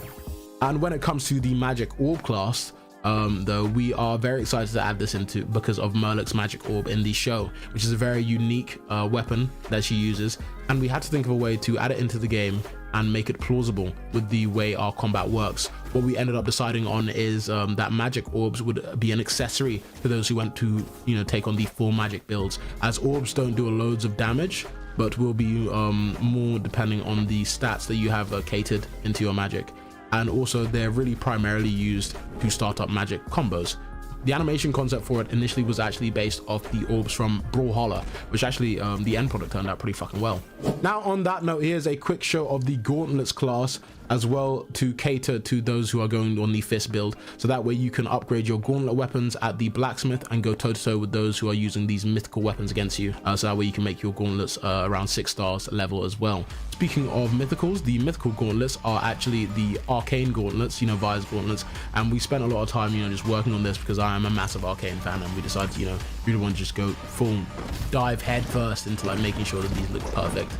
And when it comes to the magic orb class, though, we are very excited to add this into because of Merlic's magic orb in the show, which is a very unique weapon that she uses, and we had to think of a way to add it into the game and make it plausible with the way our combat works. What we ended up deciding on is that magic orbs would be an accessory for those who want to, you know, take on the full magic builds, as orbs don't do loads of damage, but will be more depending on the stats that you have catered into your magic. And also they're really primarily used to start up magic combos. The animation concept for it initially was actually based off the orbs from Brawlhalla, which actually the end product turned out pretty fucking well. Now on that note, here's a quick show of the Gauntlets class, as well to cater to those who are going on the fist build, so that way you can upgrade your gauntlet weapons at the blacksmith and go toe to toe with those who are using these mythical weapons against you, so that way you can make your gauntlets around 6 stars level as well. Speaking of mythicals, the mythical gauntlets are actually the arcane gauntlets, you know, Vi's gauntlets, and we spent a lot of time, you know, just working on this because I am a massive arcane fan, and we decided to, you know, really want to just go full dive head first into like making sure that these look perfect.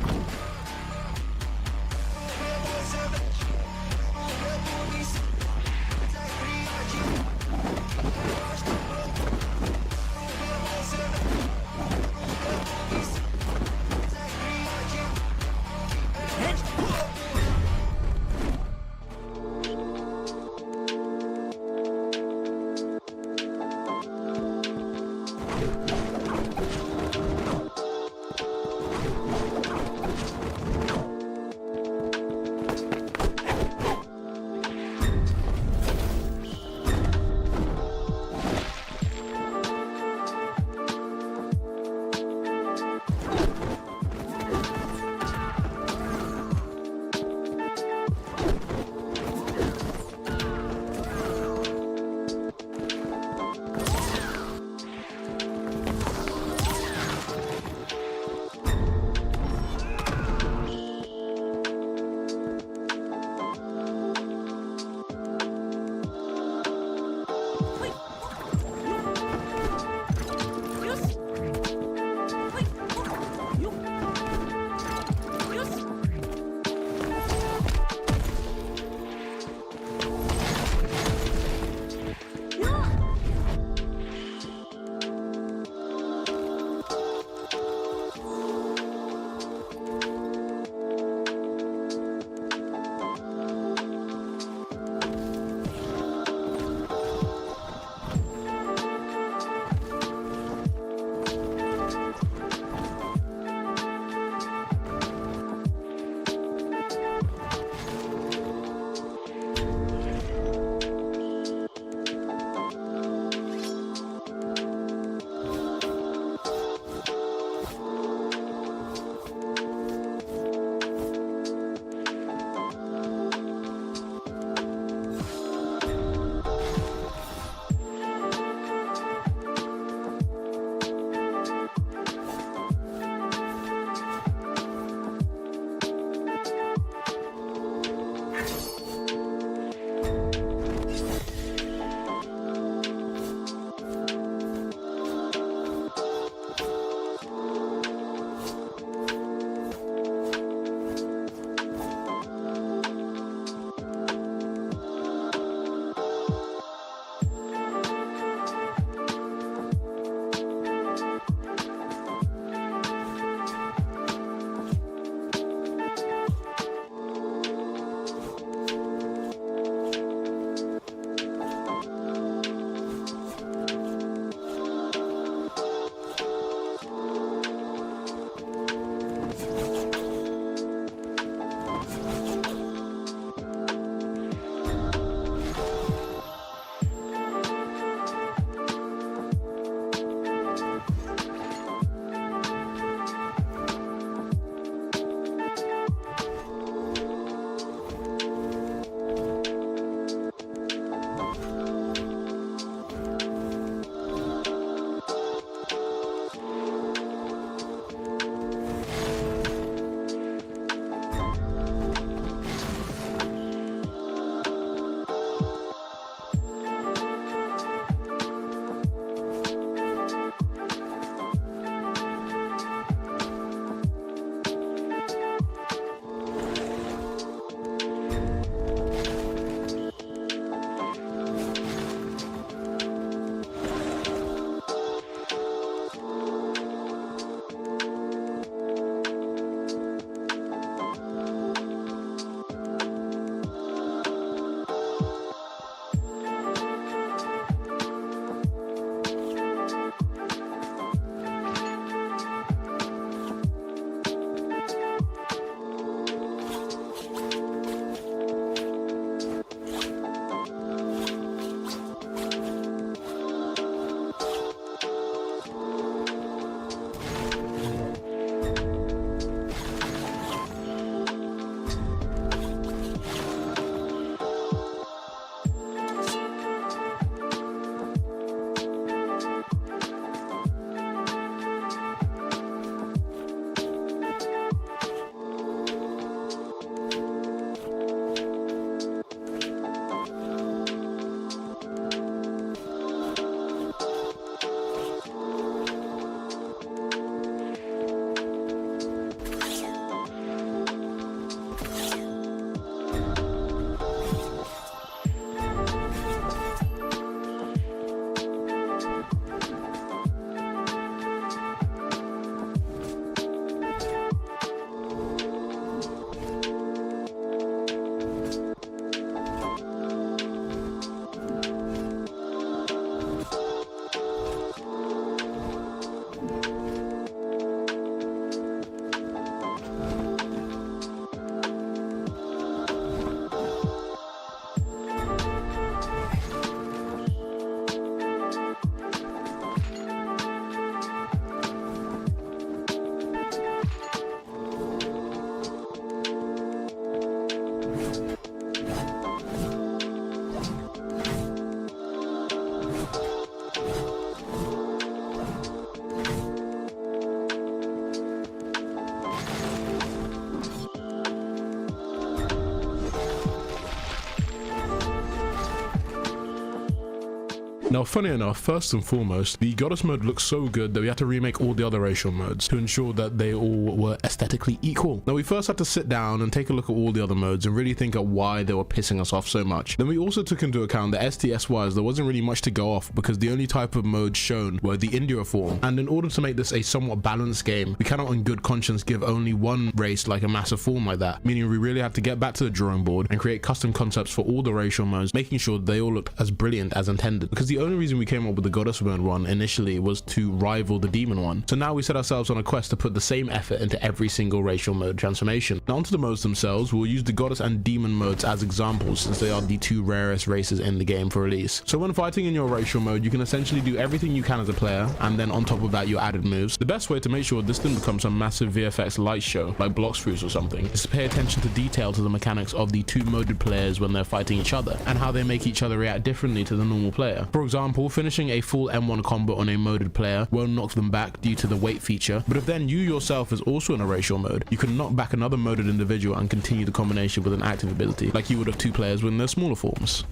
Now, funny enough, first and foremost, the goddess mode looks so good that we had to remake all the other racial modes to ensure that they all were aesthetically equal. Now, we first had to sit down and take a look at all the other modes and really think at why they were pissing us off so much. Then we also took into account that STS-wise, there wasn't really much to go off because the only type of modes shown were the India form. And in order to make this a somewhat balanced game, we cannot in good conscience give only one race like a massive form like that, meaning we really had to get back to the drawing board and create custom concepts for all the racial modes, making sure they all looked as brilliant as intended. Because the only reason we came up with the goddess mode one initially was to rival the demon one. So now we set ourselves on a quest to put the same effort into every single racial mode transformation. Now onto the modes themselves, we'll use the goddess and demon modes as examples since they are the two rarest races in the game for release. So when fighting in your racial mode, you can essentially do everything you can as a player, and then on top of that your added moves. The best way to make sure this didn't become some massive VFX light show like Blox Fruits or something is to pay attention to detail to the mechanics of the two moded players when they're fighting each other and how they make each other react differently to the normal player. For example, finishing a full M1 combo on a moded player won't knock them back due to the weight feature, but if then you yourself is also in a racial mode, you can knock back another moded individual and continue the combination with an active ability like you would have two players when they're smaller forms.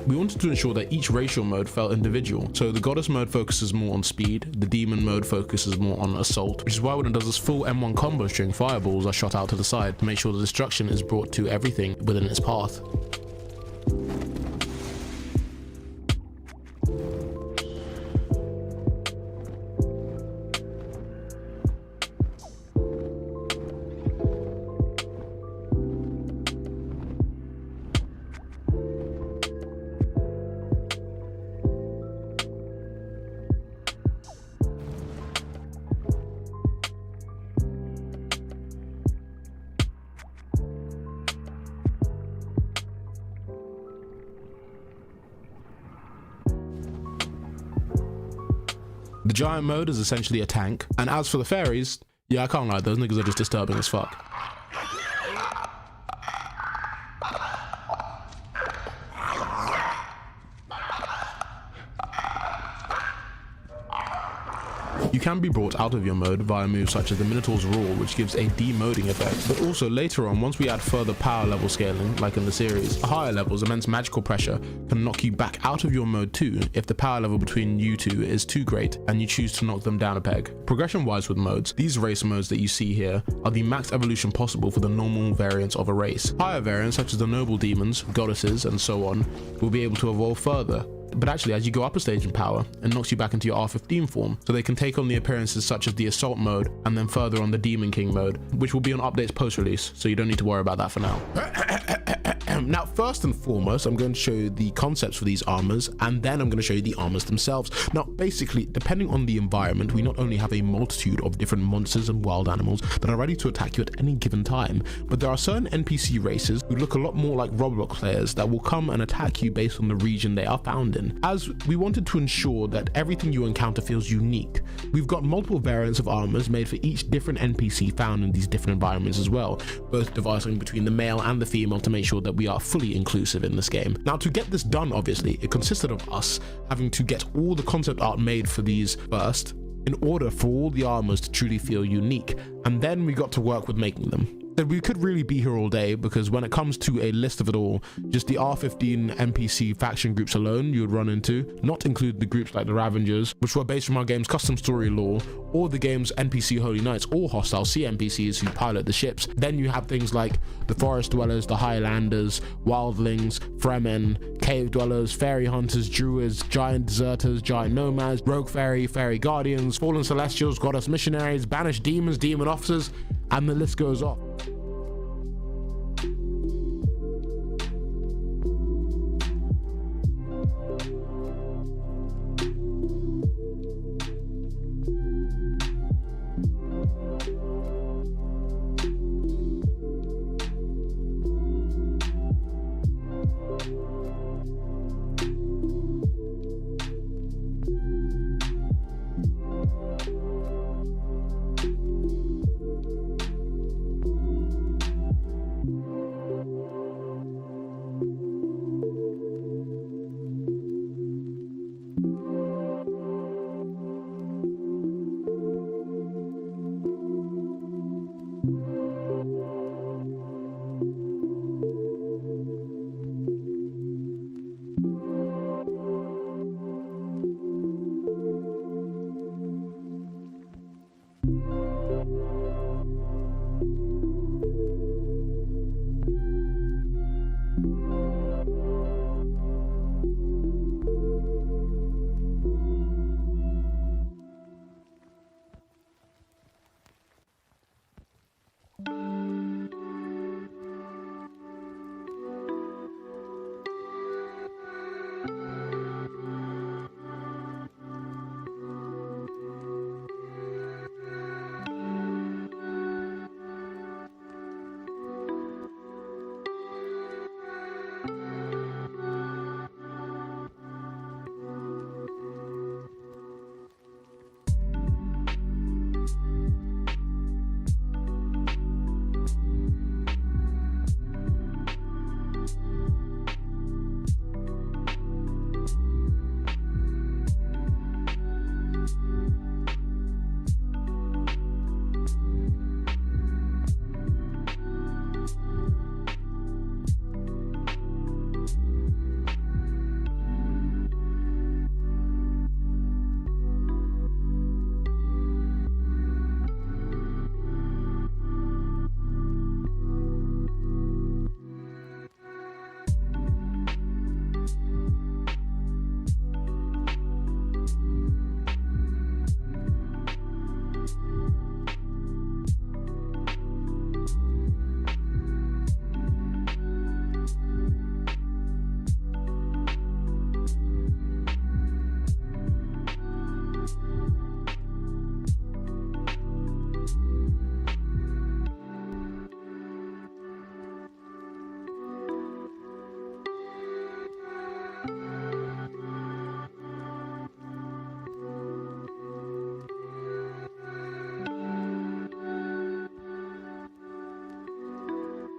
We wanted to ensure that each racial mode felt individual, so the goddess mode focuses more on speed, the demon mode focuses more on assault, which is why when it does this full M1 combo string, fireballs are shot out to the side to make sure the destruction is brought to everything within its path. The giant mode is essentially a tank, and as for the fairies, yeah, I can't lie, those niggas are just disturbing as fuck. You can be brought out of your mode via moves such as the Minotaur's Roar, which gives a demoding effect, but also later on, once we add further power level scaling, like in the series, higher levels, immense magical pressure can knock you back out of your mode too if the power level between you two is too great and you choose to knock them down a peg. Progression wise with modes, these race modes that you see here are the max evolution possible for the normal variants of a race. Higher variants such as the noble demons, goddesses and so on will be able to evolve further, but actually as you go up a stage in power, it knocks you back into your R15 form, so they can take on the appearances such as the assault mode and then further on the demon king mode, which will be on updates post-release, so you don't need to worry about that for now. Now first and foremost, I'm going to show you the concepts for these armors, and then I'm going to show you the armors themselves. Now basically, depending on the environment, we not only have a multitude of different monsters and wild animals that are ready to attack you at any given time, but there are certain NPC races who look a lot more like Roblox players that will come and attack you based on the region they are found in. As we wanted to ensure that everything you encounter feels unique, we've got multiple variants of armors made for each different NPC found in these different environments as well, both dividing between the male and the female to make sure that we are fully inclusive in this game. Now to get this done, obviously, it consisted of us having to get all the concept art made for these first, in order for all the armors to truly feel unique, and then we got to work with making them. So we could really be here all day, because when it comes to a list of it all, just the R15 NPC faction groups alone you would run into, not include the groups like the Ravengers, which were based from our game's custom story lore, or the game's NPC Holy Knights, or hostile sea NPCs who pilot the ships. Then you have things like the Forest Dwellers, the Highlanders, Wildlings, Fremen, Cave Dwellers, Fairy Hunters, Druids, Giant Deserters, Giant Nomads, Rogue Fairy, Fairy Guardians, Fallen Celestials, Goddess Missionaries, Banished Demons, Demon Officers, and the list goes on.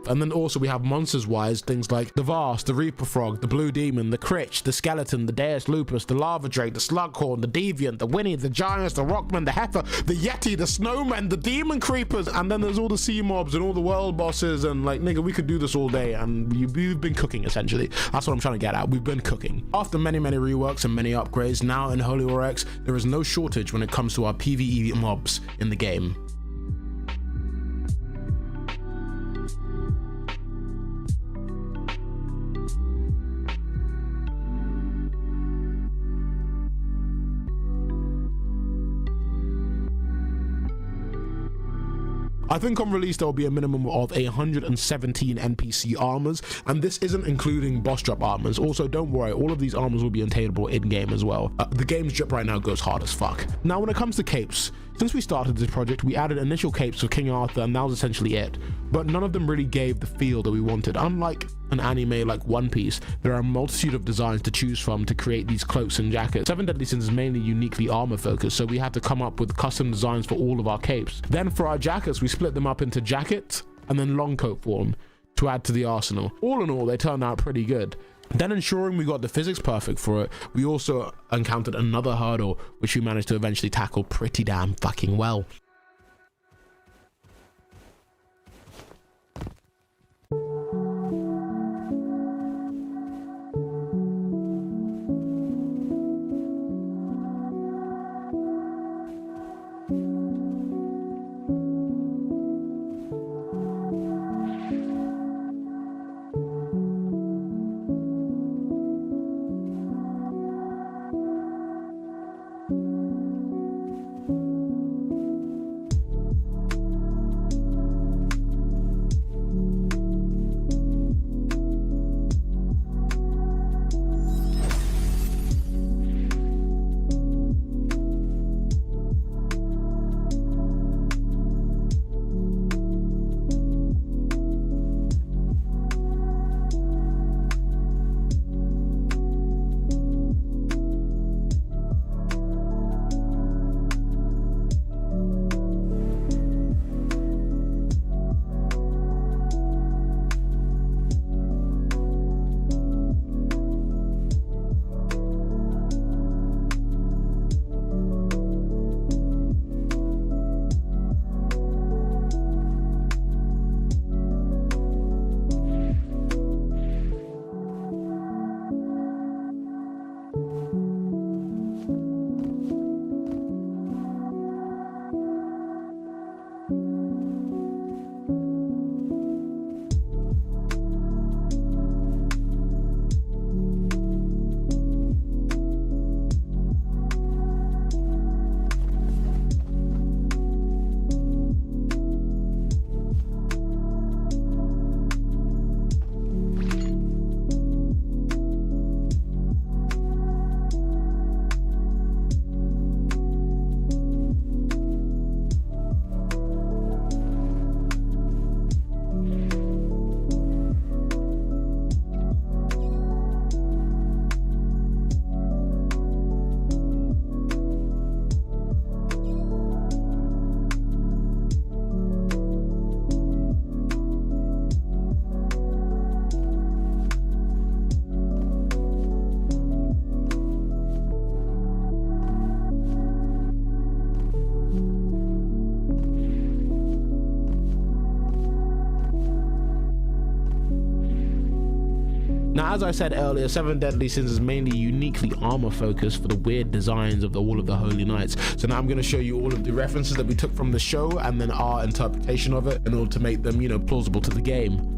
And then also we have monsters wise things like the Vast, the Reaper Frog, the Blue Demon, the Critch, the Skeleton, the Deus Lupus, the Lava Drake, the Slughorn, the Deviant, the Winnie, the Giants, the Rockman, the Heifer, the Yeti, the Snowman, the Demon Creepers, and then there's all the sea mobs and all the world bosses, and like, nigga, we could do this all day, and we've been cooking essentially. That's what I'm trying to get at. We've been cooking. After many reworks and many upgrades, now in Holy War X, there is no shortage when it comes to our PvE mobs in the game. I think on release there will be a minimum of 117 NPC armors, and this isn't including boss drop armors. Also, don't worry, all of these armors will be attainable in-game as well. The game's drip right now goes hard as fuck. Now when it comes to capes, since we started this project, we added initial capes for King Arthur, and that was essentially it. But none of them really gave the feel that we wanted. Unlike an anime like One Piece, there are a multitude of designs to choose from to create these cloaks and jackets. Seven Deadly Sins is mainly uniquely armor focused, so we had to come up with custom designs for all of our capes. Then for our jackets, we split them up into jacket and then long coat form to add to the arsenal. All in all, they turned out pretty good. Then ensuring we got the physics perfect for it, we also encountered another hurdle, which we managed to eventually tackle pretty damn fucking well. Now, as I said earlier, Seven Deadly Sins is mainly uniquely armor focused for the weird designs of all of the Holy Knights. So now I'm going to show you all of the references that we took from the show and then our interpretation of it in order to make them, you know, plausible to the game.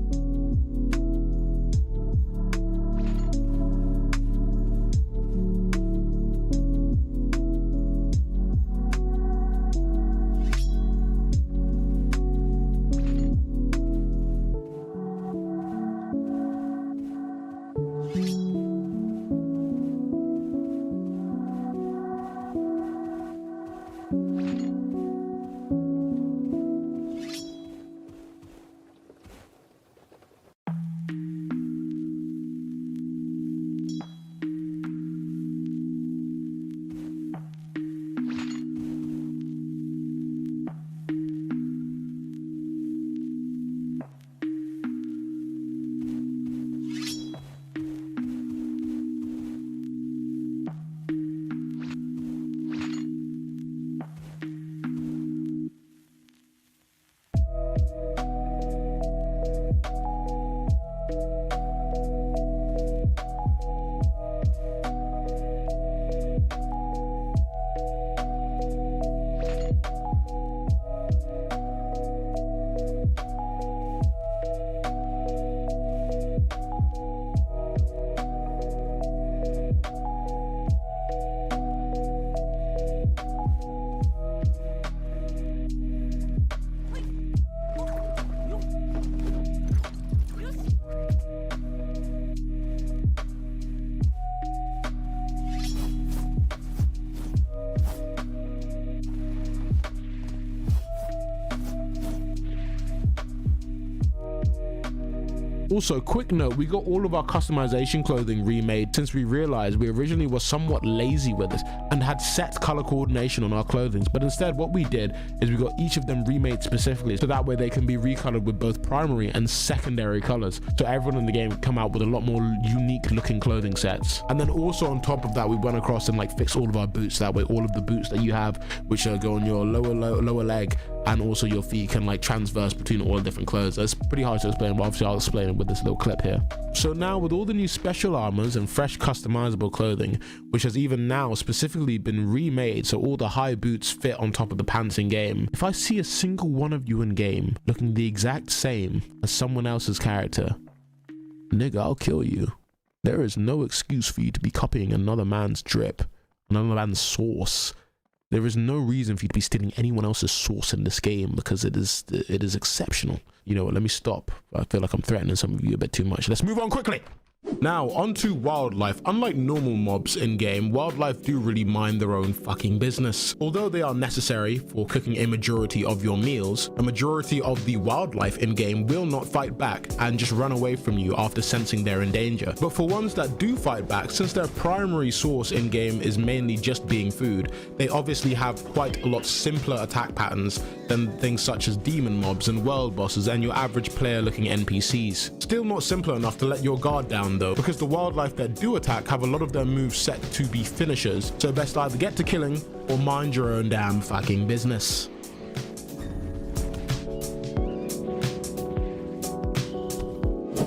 Also, quick note, we got all of our customization clothing remade since we realized we originally were somewhat lazy with this and had set color coordination on our clothing, but instead what we did is we got each of them remade specifically so that way they can be recolored with both primary and secondary colors, so everyone in the game can come out with a lot more unique looking clothing sets. And then also on top of that, we went across and like fixed all of our boots, that way all of the boots that you have which go on your lower leg and also your feet can like transverse between all the different clothes. It's pretty hard to explain, but obviously I'll explain it with this little clip here. So now with all the new special armors and fresh customizable clothing, which has even now specifically been remade so all the high boots fit on top of the pants in game, if I see a single one of you in game looking the exact same as someone else's character, nigga, I'll kill you. There is no excuse for you to be copying another man's drip, another man's sauce. There is no reason for you to be stealing anyone else's sauce in this game because it is exceptional. You know what, let me stop. I feel like I'm threatening some of you a bit too much. Let's move on quickly. Now, onto wildlife. Unlike normal mobs in-game, wildlife do really mind their own fucking business. Although they are necessary for cooking a majority of your meals, a majority of the wildlife in-game will not fight back and just run away from you after sensing they're in danger. But for ones that do fight back, since their primary source in-game is mainly just being food, they obviously have quite a lot simpler attack patterns than things such as demon mobs and world bosses and your average player looking NPCs. Still not simpler enough to let your guard down though, because the wildlife that do attack have a lot of their moves set to be finishers, so best either get to killing or mind your own damn fucking business.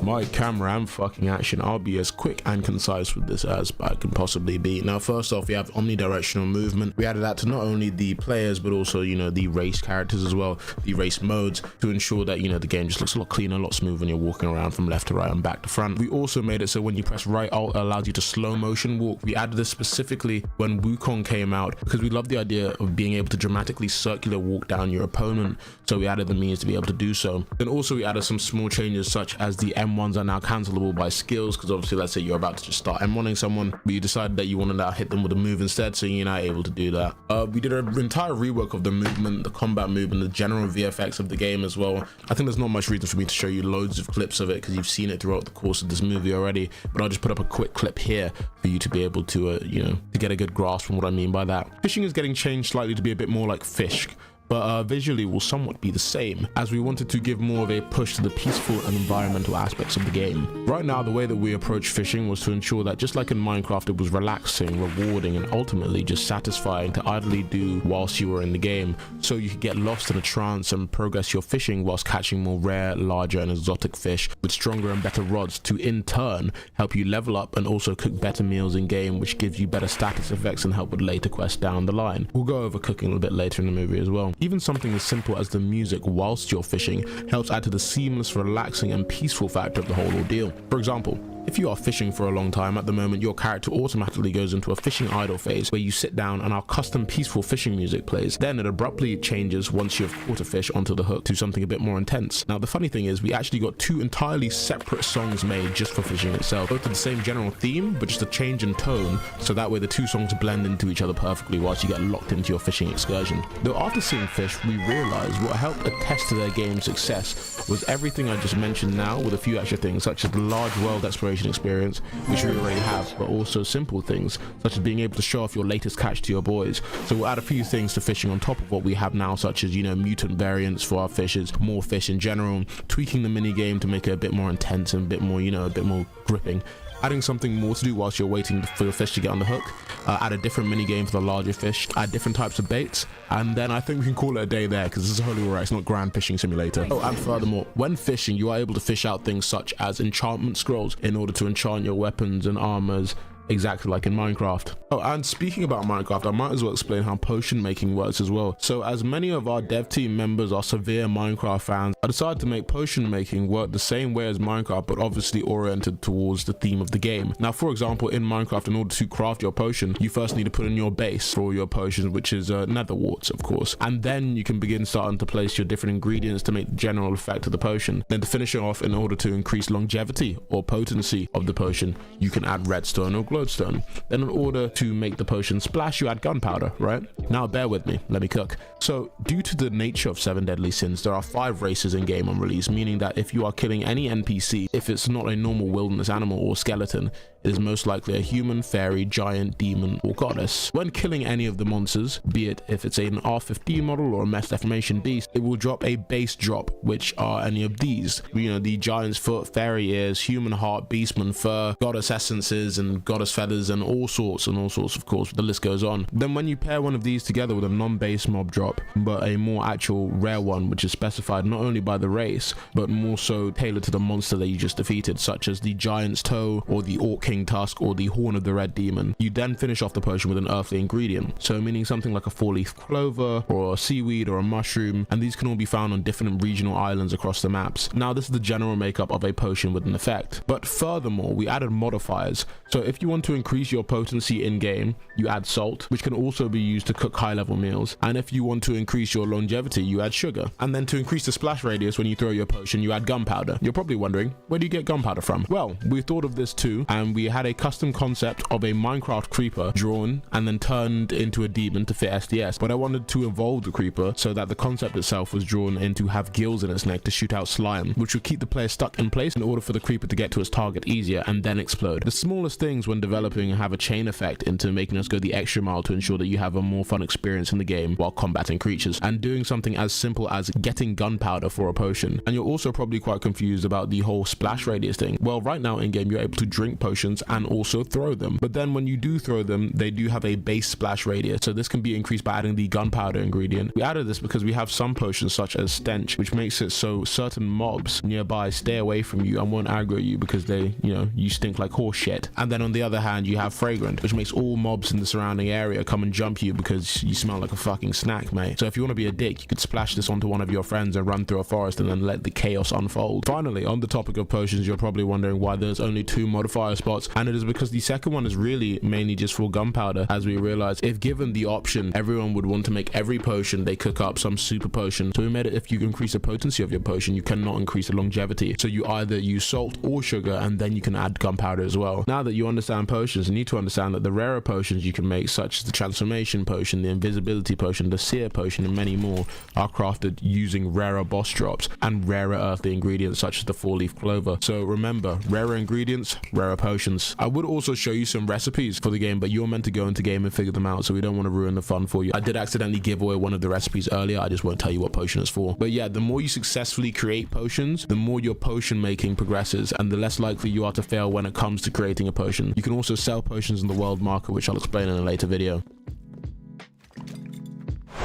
My camera and fucking action, I'll be as quick and concise with this as I can possibly be. Now, first off, we have omnidirectional movement. We added that to not only the players, but also, you know, the race characters as well, the race modes, to ensure that, you know, the game just looks a lot cleaner, a lot smoother when you're walking around from left to right and back to front. We also made it so when you press right alt, it allows you to slow motion walk. We added this specifically when Wukong came out because we love the idea of being able to dramatically circular walk down your opponent, so we added the means to be able to do so. Then also we added some small changes such as the M1s are now cancelable by skills, because obviously let's say you're about to just start M1ing someone but you decided that you want to now hit them with a move instead, so you're not able to do that. We did an entire rework of the movement, the combat movement, the general VFX of the game as well. I think there's not much reason for me to show you loads of clips of it because you've seen it throughout the course of this movie already, but I'll just put up a quick clip here for you to be able to you know, to get a good grasp on what I mean by that. Fishing is getting changed slightly to be a bit more like fish, but visually will somewhat be the same, as we wanted to give more of a push to the peaceful and environmental aspects of the game. Right now, the way that we approach fishing was to ensure that just like in Minecraft, it was relaxing, rewarding, and ultimately just satisfying to idly do whilst you were in the game, so you could get lost in a trance and progress your fishing whilst catching more rare, larger, and exotic fish with stronger and better rods to in turn help you level up and also cook better meals in game, which gives you better status effects and help with later quests down the line. We'll go over cooking a little bit later in the movie as well. Even something as simple as the music whilst you're fishing helps add to the seamless, relaxing, and peaceful factor of the whole ordeal. For example, if you are fishing for a long time, at the moment your character automatically goes into a fishing idle phase where you sit down and our custom peaceful fishing music plays. Then it abruptly changes once you've caught a fish onto the hook to something a bit more intense. Now the funny thing is we actually got two entirely separate songs made just for fishing itself, both of the same general theme but just a change in tone, so that way the two songs blend into each other perfectly whilst you get locked into your fishing excursion. Though after seeing fish, we realized what helped attest to their game's success was everything I just mentioned now, with a few extra things such as the large world exploration experience, which we already have, but also simple things such as being able to show off your latest catch to your boys. So we'll add a few things to fishing on top of what we have now, such as, you know, mutant variants for our fishes, more fish in general, tweaking the mini game to make it a bit more intense and a bit more, you know, a bit more gripping. Adding something more to do whilst you're waiting for your fish to get on the hook, add a different mini game for the larger fish, add different types of baits, and then I think we can call it a day there because this is Holy War, it's not Grand Fishing Simulator. Oh, and furthermore, when fishing, you are able to fish out things such as enchantment scrolls in order to enchant your weapons and armors, exactly like in Minecraft. Oh, and speaking about Minecraft, I might as well explain how potion making works as well. So as many of our dev team members are severe Minecraft fans, I decided to make potion making work the same way as Minecraft, but obviously oriented towards the theme of the game. Now, for example, in Minecraft, in order to craft your potion, you first need to put in your base for all your potions, which is nether warts, of course. And then you can begin starting to place your different ingredients to make the general effect of the potion. Then to finish it off, in order to increase longevity or potency of the potion, you can add redstone or glow lodestone. Then in order to make the potion splash, you add gunpowder, right? Now bear with me, let me cook. So due to the nature of 7 deadly sins, there are 5 races in game on release, meaning that if you are killing any NPC, if it's not a normal wilderness animal or skeleton, it is most likely a human, fairy, giant, demon, or goddess. When killing any of the monsters, be it if it's an R15 model or a Mess Deformation beast, it will drop a base drop, which are any of these. You know, the giant's foot, fairy ears, human heart, beastman fur, goddess essences, and goddess feathers, and all sorts, of course, the list goes on. Then when you pair one of these together with a non-base mob drop, but a more actual rare one, which is specified not only by the race, but more so tailored to the monster that you just defeated, such as the giant's toe, or the orc king tusk, or the horn of the red demon. You then finish off the potion with an earthly ingredient, so meaning something like a 4-leaf clover, or a seaweed, or a mushroom, and these can all be found on different regional islands across the maps. Now this is the general makeup of a potion with an effect, but furthermore we added modifiers. So if you want to increase your potency in game, you add salt, which can also be used to cook high level meals, and if you want to increase your longevity, you add sugar, and then to increase the splash radius when you throw your potion, you add gunpowder. You're probably wondering, where do you get gunpowder from? Well, we thought of this too, and we had a custom concept of a Minecraft creeper drawn and then turned into a demon to fit SDS, but I wanted to evolve the creeper so that the concept itself was drawn in to have gills in its neck to shoot out slime, which would keep the player stuck in place in order for the creeper to get to its target easier and then explode. The smallest things when developing have a chain effect into making us go the extra mile to ensure that you have a more fun experience in the game while combating creatures, and doing something as simple as getting gunpowder for a potion. And you're also probably quite confused about the whole splash radius thing. Well, right now in game you're able to drink potions and also throw them, but then when you do throw them, they do have a base splash radius, so this can be increased by adding the gunpowder ingredient. We added this because we have some potions such as stench, which makes it so certain mobs nearby stay away from you and won't aggro you because they, you know, you stink like horse shit. And then on the other hand, you have fragrant, which makes all mobs in the surrounding area come and jump you because you smell like a fucking snack, mate. So if you want to be a dick, you could splash this onto one of your friends and run through a forest and then let the chaos unfold. Finally, on the topic of potions, you're probably wondering why there's only 2 modifier spots, and it is because the second one is really mainly just for gunpowder, as we realized if given the option, everyone would want to make every potion they cook up some super potion. So we made it if you increase the potency of your potion, you cannot increase the longevity. So you either use salt or sugar, and then you can add gunpowder as well. Now that you understand potions, you need to understand that the rarer potions you can make, such as the transformation potion, the invisibility potion, the seer potion, and many more, are crafted using rarer boss drops and rarer earthly ingredients such as the 4-leaf clover. So remember, rarer ingredients, rarer potions. I would also show you some recipes for the game, but you're meant to go into game and figure them out, so we don't want to ruin the fun for you. I did accidentally give away one of the recipes earlier, I just won't tell you what potion it's for. But yeah, the more you successfully create potions, the more your potion making progresses, and the less likely you are to fail when it comes to creating a potion. You can also sell potions in the world market, which I'll explain in a later video.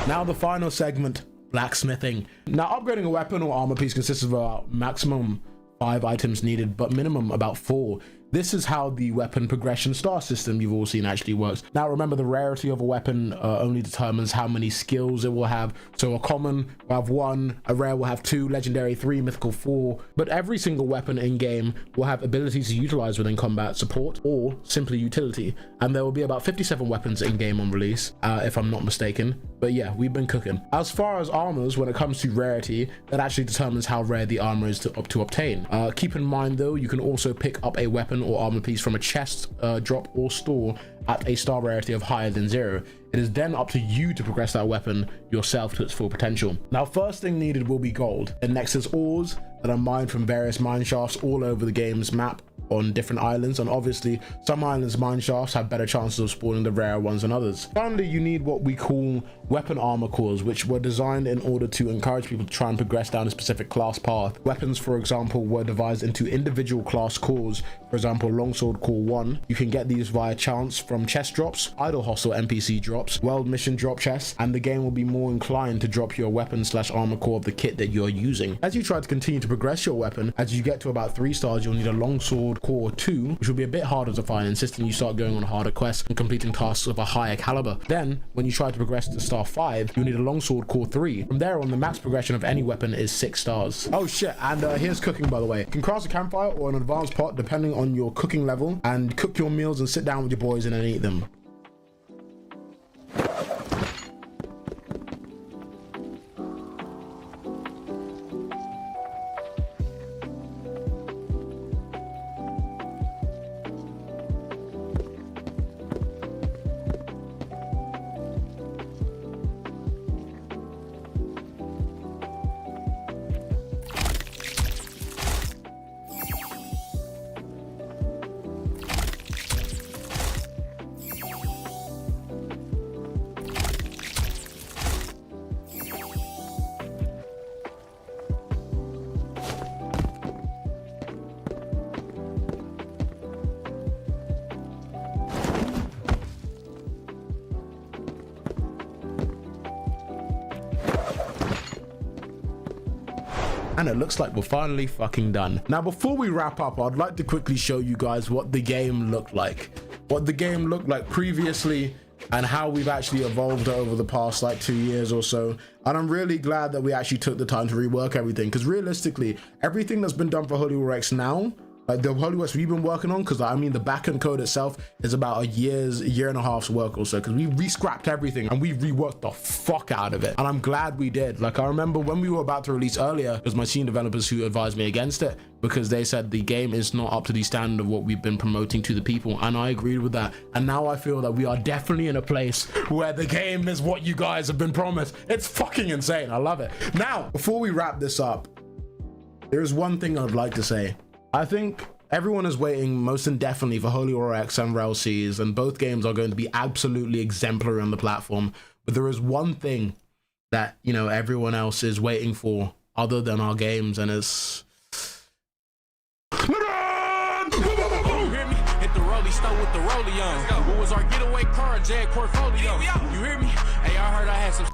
Now the final segment, blacksmithing. Now upgrading a weapon or armor piece consists of about maximum 5 items needed, but minimum about 4. This is how the weapon progression star system you've all seen actually works. Now remember, the rarity of a weapon only determines how many skills it will have. So a common will have 1, a rare will have 2, legendary 3, mythical 4. But every single weapon in game will have abilities to utilize within combat, support, or simply utility. And there will be about 57 weapons in game on release, if I'm not mistaken. But yeah, we've been cooking. As far as armors, when it comes to rarity, that actually determines how rare the armor is to obtain. Keep in mind though, you can also pick up a weapon or armor piece from a chest, drop, or store at a star rarity of higher than 0. It is then up to you to progress that weapon yourself to its full potential. Now, first thing needed will be gold, and next is ores that are mined from various mine shafts all over the game's map on different islands, and obviously some islands mine shafts have better chances of spawning the rare ones than others. Finally, you need what we call weapon armor cores, which were designed in order to encourage people to try and progress down a specific class path. Weapons, for example, were devised into individual class cores. For example, longsword core 1, you can get these via chance from chest drops, idle hostile NPC drops, world mission drop chests, and the game will be more inclined to drop your weapon / armor core of the kit that you're using. As you try to continue to progress your weapon, as you get to about 3 stars, you'll need a longsword core 2, which will be a bit harder to find, insisting you start going on harder quests and completing tasks of a higher caliber. Then, when you try to progress to star 5, you'll need a longsword core 3. From there on, the max progression of any weapon is 6 stars. Oh shit, and here's cooking, by the way. You can craft a campfire or an advanced pot depending on your cooking level, and cook your meals and sit down with your boys and then eat them. and it looks like we're finally fucking done. Now, before we wrap up, I'd like to quickly show you guys what the game looked like. What the game looked like previously and how we've actually evolved over the past like 2 years or so. And I'm really glad that we actually took the time to rework everything, because realistically, everything that's been done for Holy War X now, like the Holy Wars we've been working on, because I mean the backend code itself is about a year and a half's work or so, because we re-scrapped everything and we reworked the fuck out of it, and I'm glad we did. Like, I remember when we were about to release earlier, it was my senior developers who advised me against it, because they said the game is not up to the standard of what we've been promoting to the people, and I agreed with that. And now I feel that we are definitely in a place where the game is what you guys have been promised. It's fucking insane. I love it. Now, before we wrap this up, there's one thing I'd like to say. I think everyone is waiting most indefinitely for Holy War X and Rell Seas, and both games are going to be absolutely exemplary on the platform. But there is one thing that, you know, everyone else is waiting for other than our games, and it's... You hear me? Hit the rollie stone with the rollie on. What was our getaway car, Jag portfolio? You hear me? Hey, I heard I had some